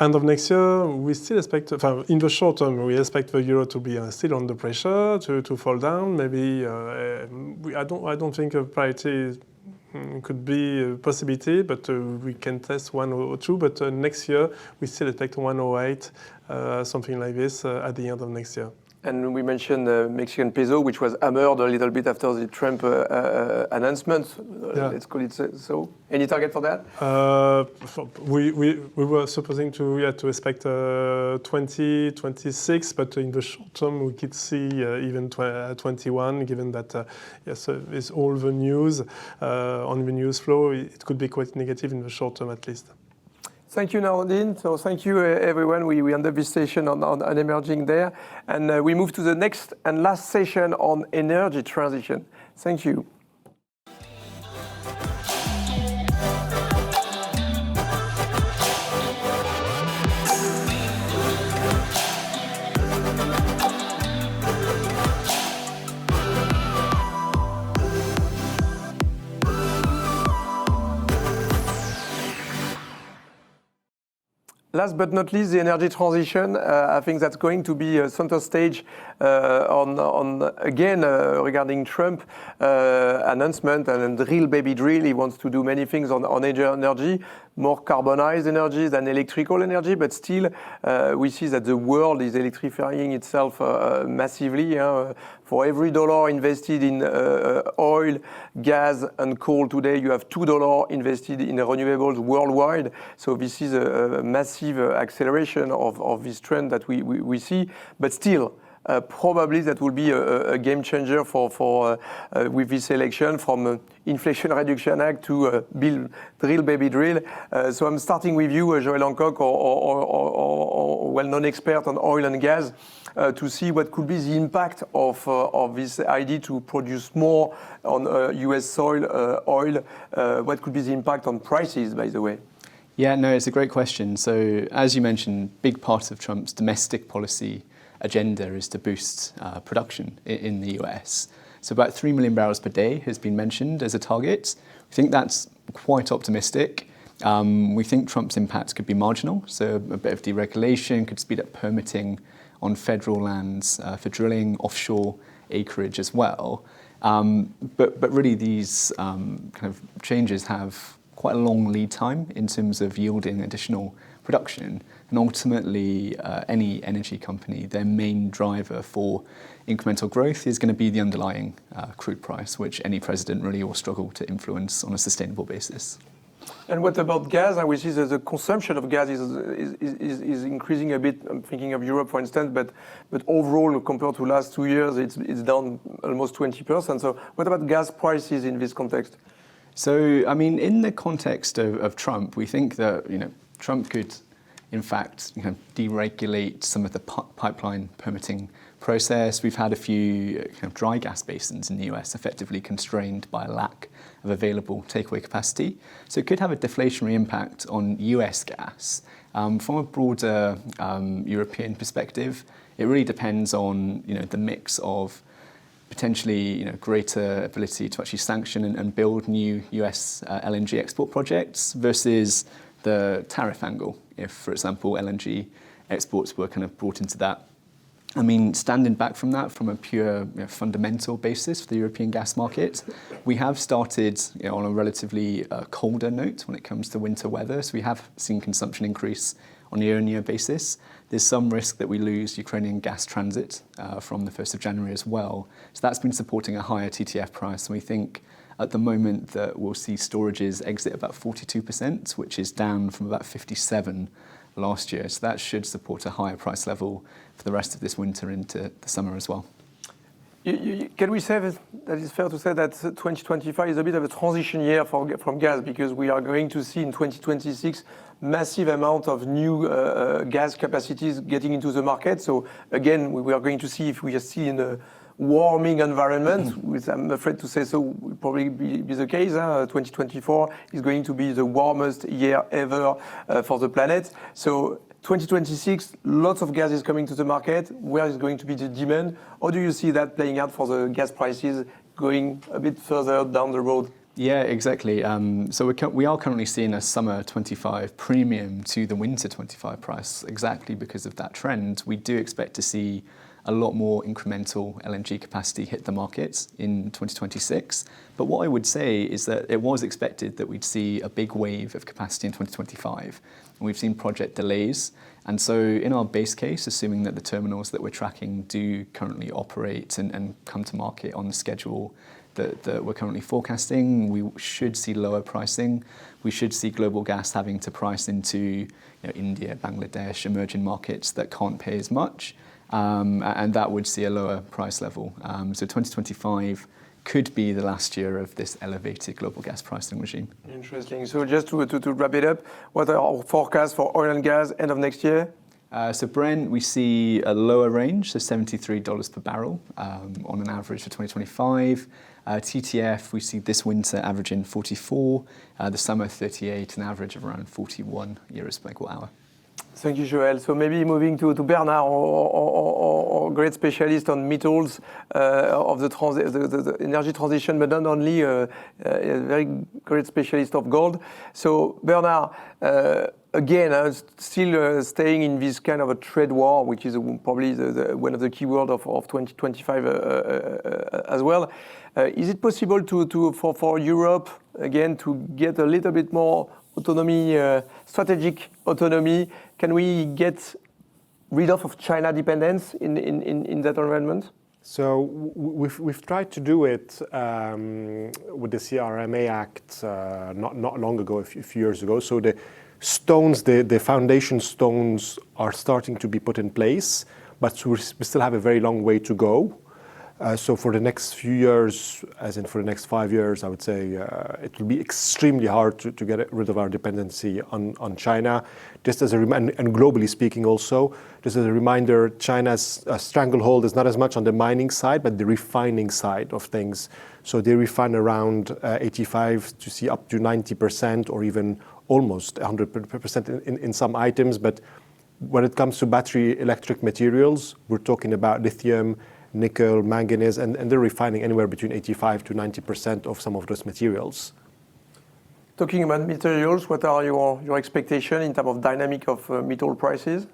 Speaker 14: end of next year, we still expect, in the short term, we expect the euro to be still under pressure, to fall down. Maybe I don't think a parity could be a possibility, but we can test 102. But next year, we still expect 108, something like this, at the end of next year.
Speaker 1: And we mentioned the Mexican peso, which was hammered a little bit after the Trump announcent. Let's call it so. Any target for that?
Speaker 14: We were supposing to expect 20, 26, but in the short term we could see even 21, given that yes, with all the news on the news flow, it could be quite negative in the short term at least.
Speaker 1: Thank you, Nordine. So thank you, everyone. We end this session on emerging there. And we move to the next and last session on energy transition. Thank you. Last but not least, the energy transition. I think that's going to be a center stage regarding Trump announcement and drill baby drill. He wants to do many things on energy, more carbonized energy than electrical energy, but still we see that the world is electrifying itself massively. For every dollar invested in oil, gas, and coal today, you have $2 invested in renewables worldwide. So this is a massive acceleration of this trend that we see. But still, probably that will be a game changer for with this election, from Inflation Reduction Act to drill baby drill. So I'm starting with you, Joël Hancock, or well-known expert on oil and gas, to see what could be the impact of this idea to produce more on US soil oil. What could be the impact on prices, by the way?
Speaker 15: Yeah, no, it's a great question. So as you mentioned, big part of Trump's domestic policy agenda is to boost production in the US. So about 3 million barrels per day has been mentioned as a target. We think that's quite optimistic. We think Trump's impact could be marginal, so a bit of deregulation could speed up permitting on federal lands for drilling, offshore acreage as well. But really these kind of changes have quite a long lead time in terms of yielding additional production. And ultimately, any energy company, their main driver for incremental growth is going to be the underlying crude price, which any president really will struggle to influence on a sustainable basis.
Speaker 1: And what about gas? And we see that the consumption of gas is increasing a bit. I'm thinking of Europe, for instance, but overall, compared to last 2 years, it's down almost 20%. So what about gas prices in this context?
Speaker 15: So, I mean, in the context of Trump, we think that Trump could in fact, deregulate some of the pipeline permitting process. We've had a few dry gas basins in the US effectively constrained by a lack of available takeaway capacity. So it could have a deflationary impact on US gas. From a broader European perspective, it really depends on the mix of potentially greater ability to actually sanction and build new US LNG export projects versus the tariff angle. If, for example, LNG exports were kind of brought into that. I mean, standing back from that, from a pure fundamental basis for the European gas market, we have started on a relatively colder note when it comes to winter weather. So we have seen consumption increase on a year-on-year basis. There's some risk that we lose Ukrainian gas transit from the 1st of January as well. So that's been supporting a higher TTF price. And we think at the moment that we'll see storages exit about 42%, which is down from about 57% last year. So that should support a higher price level for the rest of this winter into the summer as well.
Speaker 1: Can we say that it's fair to say that 2025 is a bit of a transition year from gas, because we are going to see in 2026 massive amount of new gas capacities getting into the market. So again, we are going to see if we are still in a warming environment, which I'm afraid to say so will probably be the case. 2024 is going to be the warmest year ever for the planet. So 2026, lots of gas is coming to the market. Where is going to be the demand? How do you see that playing out for the gas prices going a bit further down the road?
Speaker 15: Yeah, exactly. So we are currently seeing a summer 25 premium to the winter 25 price, exactly because of that trend. We do expect to see a lot more incremental LNG capacity hit the market in 2026. But what I would say is that it was expected that we'd see a big wave of capacity in 2025. And we've seen project delays. And so in our base case, assuming that the terminals that we're tracking do currently operate and come to market on the schedule that we're currently forecasting, we should see lower pricing. We should see global gas having to price into India, Bangladesh, emerging markets that can't pay as much. And that would see a lower price level. So 2025 could be the last year of this elevated global gas pricing regime.
Speaker 1: Interesting. So just to wrap it up, what are our forecasts for oil and gas end of next year?
Speaker 15: So Brent, we see a lower range, so $73 per barrel on an average for 2025. TTF, we see this winter averaging 44, the summer 38, an average of around 41 euros per megawatt hour.
Speaker 1: Thank you, Joël. So maybe moving to Bernard, our great specialist on metals of the energy transition, but not only a very great specialist of gold. So Bernard, again, still staying in this kind of a trade war, which is probably one of the key words of 2025 as well. Is it possible for Europe, again, to get a little bit more autonomy, strategic autonomy? Can we get rid of China dependence in that environment?
Speaker 16: So we've tried to do it with the CRMA Act not long ago, a few years ago. So the stones, the foundation stones are starting to be put in place, but we still have a very long way to go. So for the next few years, as in for the next 5 years, I would say it will be extremely hard to get rid of our dependency on China. Just as and globally speaking also, just as a reminder, China's stranglehold is not as much on the mining side, but the refining side of things. So they refine around 85 to see up to 90% or even almost 100% in some items. But when it comes to battery electric materials, we're talking about lithium, nickel, manganese, and they're refining anywhere between 85 to 90% of some of those materials.
Speaker 1: Talking about materials, what are your expectations in terms of dynamic of metal prices?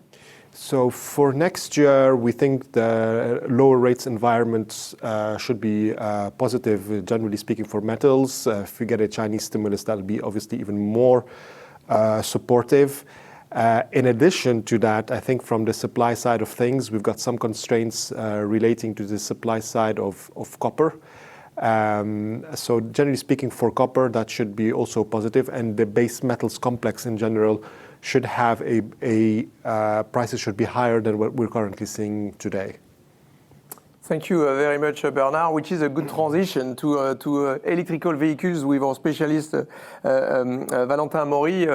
Speaker 16: So for next year, we think the lower rates environment should be positive, generally speaking, for metals. If we get a Chinese stimulus, that'll be obviously even more supportive. In addition to that, I think from the supply side of things, we've got some constraints relating to the supply side of copper. So generally speaking, for copper, that should be also positive. And the base metals complex in general should have prices should be higher than what we're currently seeing today.
Speaker 1: Thank you very much, Bernard, which is a good transition to electrical vehicles with our specialist, Valentin Maury.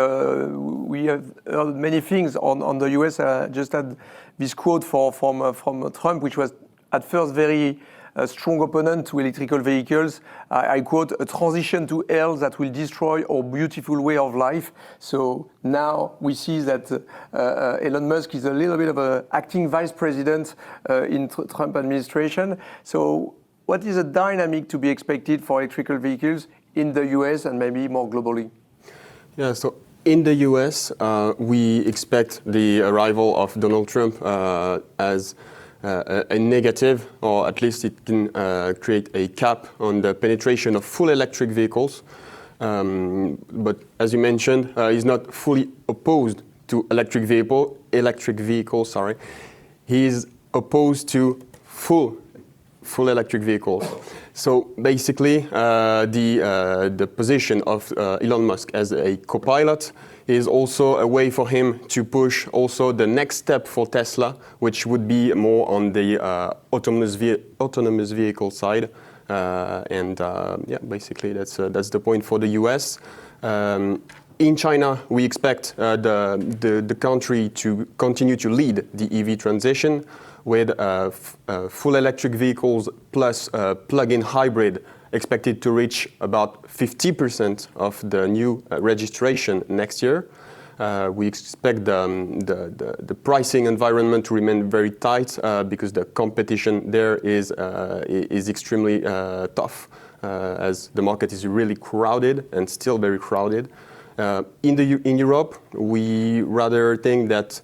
Speaker 1: We have heard many things on the US. I just had this quote from Trump, which was at first very strong opponent to electrical vehicles. I quote, "A transition to hell that will destroy our beautiful way of life." So now we see that Elon Musk is a little bit of an acting vice president in Trump administration. So what is the dynamic to be expected for electrical vehicles in the US and maybe more globally?
Speaker 17: Yeah, so in the US, we expect the arrival of Donald Trump as a negative, or at least it can create a cap on the penetration of full electric vehicles. But as you mentioned, he's not fully opposed to electric vehicles. He is opposed to full electric vehicles. So basically, the position of Elon Musk as a co-pilot is also a way for him to push also the next step for Tesla, which would be more on the autonomous vehicle side. Basically that's the point for the US. In China, we expect the country to continue to lead the EV transition with full electric vehicles plus plug-in hybrid expected to reach about 50% of the new registration next year. We expect the pricing environment to remain very tight because the competition there is extremely tough, as the market is really crowded and still very crowded. In Europe, we rather think that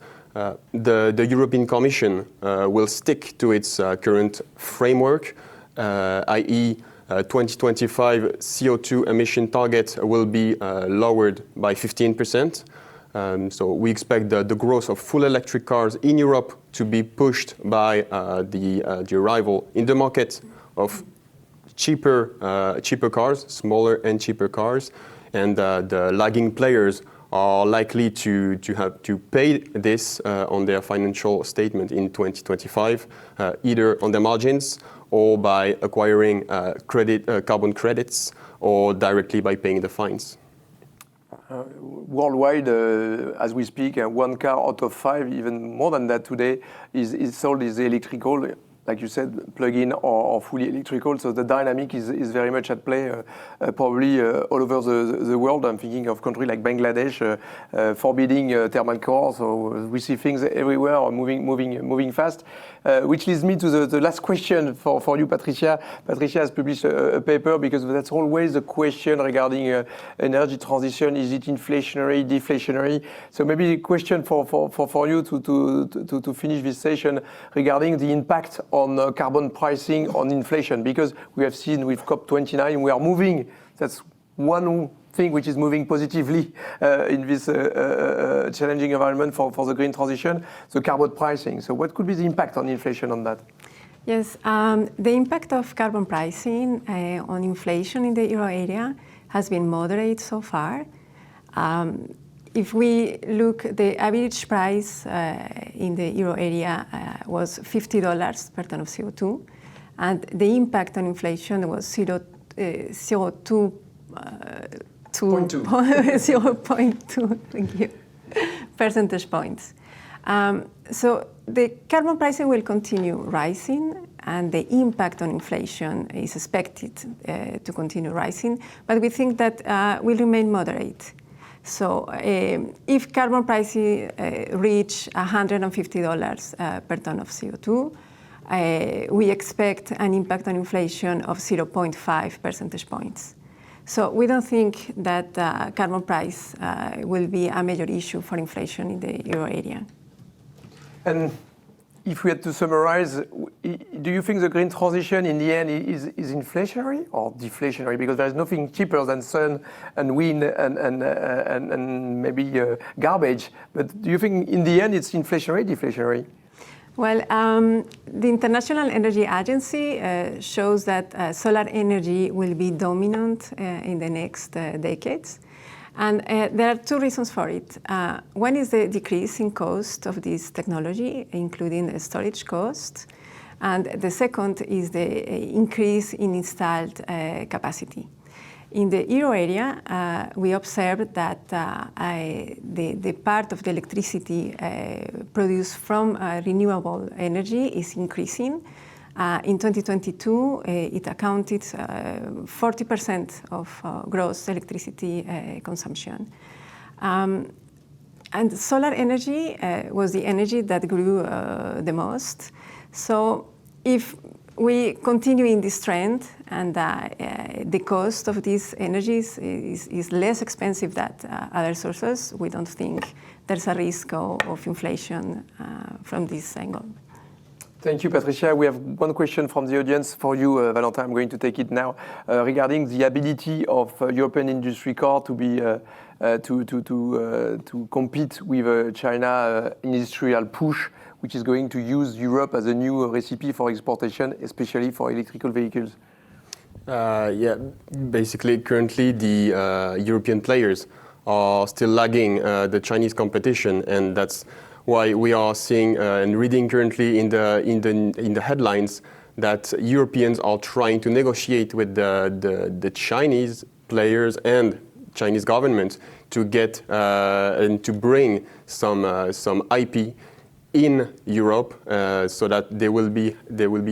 Speaker 17: the European Commission will stick to its current framework, i.e. 2025 CO2 emission target will be lowered by 15%. So we expect the growth of full electric cars in Europe to be pushed by the arrival in the market of cheaper cars, smaller and cheaper cars, and the lagging players are likely to have to pay this on their financial statement in 2025, either on their margins or by acquiring carbon credits, or directly by paying the fines.
Speaker 1: Worldwide, as we speak, 1 car out of 5, even more than that today, is sold as electrical. Like you said, plug-in or fully electrical. So the dynamic is very much at play, probably all over the world. I'm thinking of countries like Bangladesh forbidding thermal cars. So we see things everywhere moving fast. Which leads me to the last question for you, Patricia. Patricia has published a paper, because that's always the question regarding energy transition. Is it inflationary, deflationary? So maybe a question for you to finish this session regarding the impact on carbon pricing on inflation, because we have seen with COP29 we are moving. That's one thing which is moving positively in this challenging environment for the green transition, the carbon pricing. So what could be the impact on inflation on that?
Speaker 18: Yes, the impact of carbon pricing on inflation in the euro area has been moderate so far. If we look, the average price in the euro area was $50 per ton of CO2, and the impact on inflation was 0.2 thank you, percentage points. So the carbon pricing will continue rising, and the impact on inflation is expected to continue rising, but we think that will remain moderate. So if carbon prices reach $150 per ton of CO2, we expect an impact on inflation of 0.5 percentage points. So we don't think that carbon price will be a major issue for inflation in the euro area.
Speaker 1: And if we had to summarize, do you think the green transition in the end is inflationary or deflationary? Because there's nothing cheaper than sun and wind and maybe garbage. But do you think in the end it's inflationary, deflationary?
Speaker 18: Well, the International Energy Agency shows that solar energy will be dominant in the next decades. And there are two reasons for it. One is the decrease in cost of this technology, including the storage cost. And the second is the increase in installed capacity. In the euro area, we observed that the part of the electricity produced from renewable energy is increasing. In 2022, it accounted 40% of gross electricity consumption. And solar energy was the energy that grew the most. So if we continue in this trend and the cost of these energies is less expensive than other sources, we don't think there's a risk of inflation from this angle.
Speaker 1: Thank you, Patricia. We have one question from the audience for you, Valentin. I'm going to take it now, regarding the ability of European industry core to be to compete with China industrial push, which is going to use Europe as a new recipe for exportation, especially for electrical vehicles.
Speaker 17: Yeah, basically, currently the European players are still lagging the Chinese competition, and that's why we are seeing and reading currently in the headlines that Europeans are trying to negotiate with the Chinese players and Chinese government to get and to bring some IP in Europe, so that they will be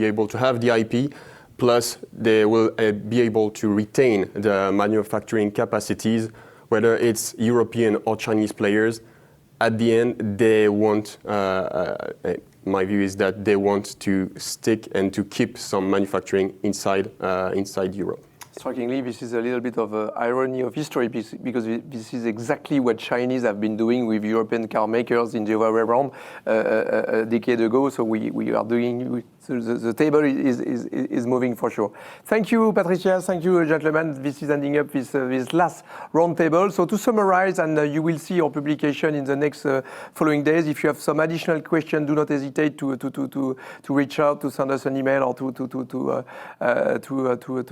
Speaker 17: able to have the IP, plus they will be able to retain the manufacturing capacities, whether it's European or Chinese players. At the end, they want, my view is that they want to stick and to keep some manufacturing inside Europe.
Speaker 1: Strikingly, this is a little bit of irony of history, because this is exactly what Chinese have been doing with European car makers in the other way around a decade ago. So we are doing, so the table is moving for sure. Thank you, Patricia. Thank you, gentlemen. This is ending up this last round table. So to summarize, and you will see our publication in the next following days. If you have some additional questions, do not hesitate to reach out, to send us an email, or to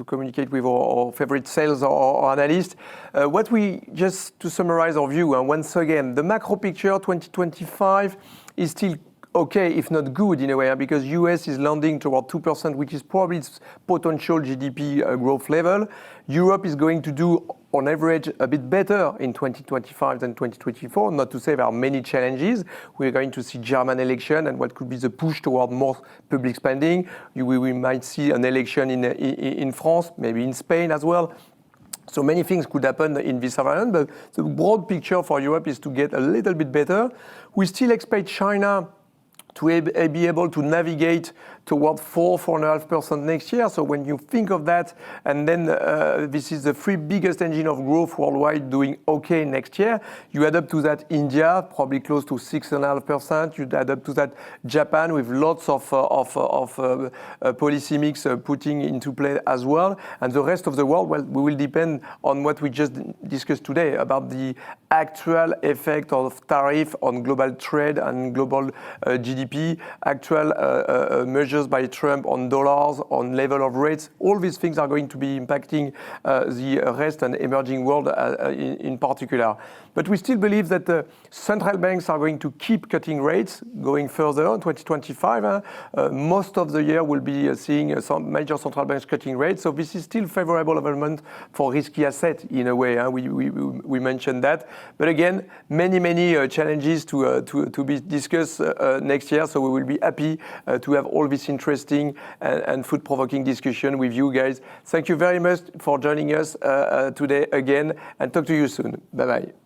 Speaker 1: communicate with our favorite sales or analyst. What we just to summarize our view, and once again, the macro picture 2025 is still okay, if not good in a way, because US is landing toward 2%, which is probably its potential GDP growth level. Europe is going to do, on average, a bit better in 2025 than 2024. Not to say there are many challenges. We're going to see German election and what could be the push toward more public spending. We might see an election in France, maybe in Spain as well. So many things could happen in this environment, but the broad picture for Europe is to get a little bit better. We still expect China to be able to navigate toward 4.5% next year. So when you think of that, and then this is the three biggest engine of growth worldwide doing okay next year, you add up to that India, probably close to 6.5%. You add up to that Japan with lots of policy mix putting into play as well. And the rest of the world, well, we will depend on what we just discussed today about the actual effect of tariff on global trade and global GDP, actual measures by Trump on dollars, on level of rates. All these things are going to be impacting the rest and emerging world in particular. But we still believe that the central banks are going to keep cutting rates going further in 2025. Most of the year we'll be seeing some major central banks cutting rates. So this is still favorable environment for risky assets in a way. We mentioned that. But again, many challenges to be discussed next year. So we will be happy to have all this interesting and food-provoking discussion with you guys. Thank you very much for joining us today again, and talk to you soon. Bye-bye.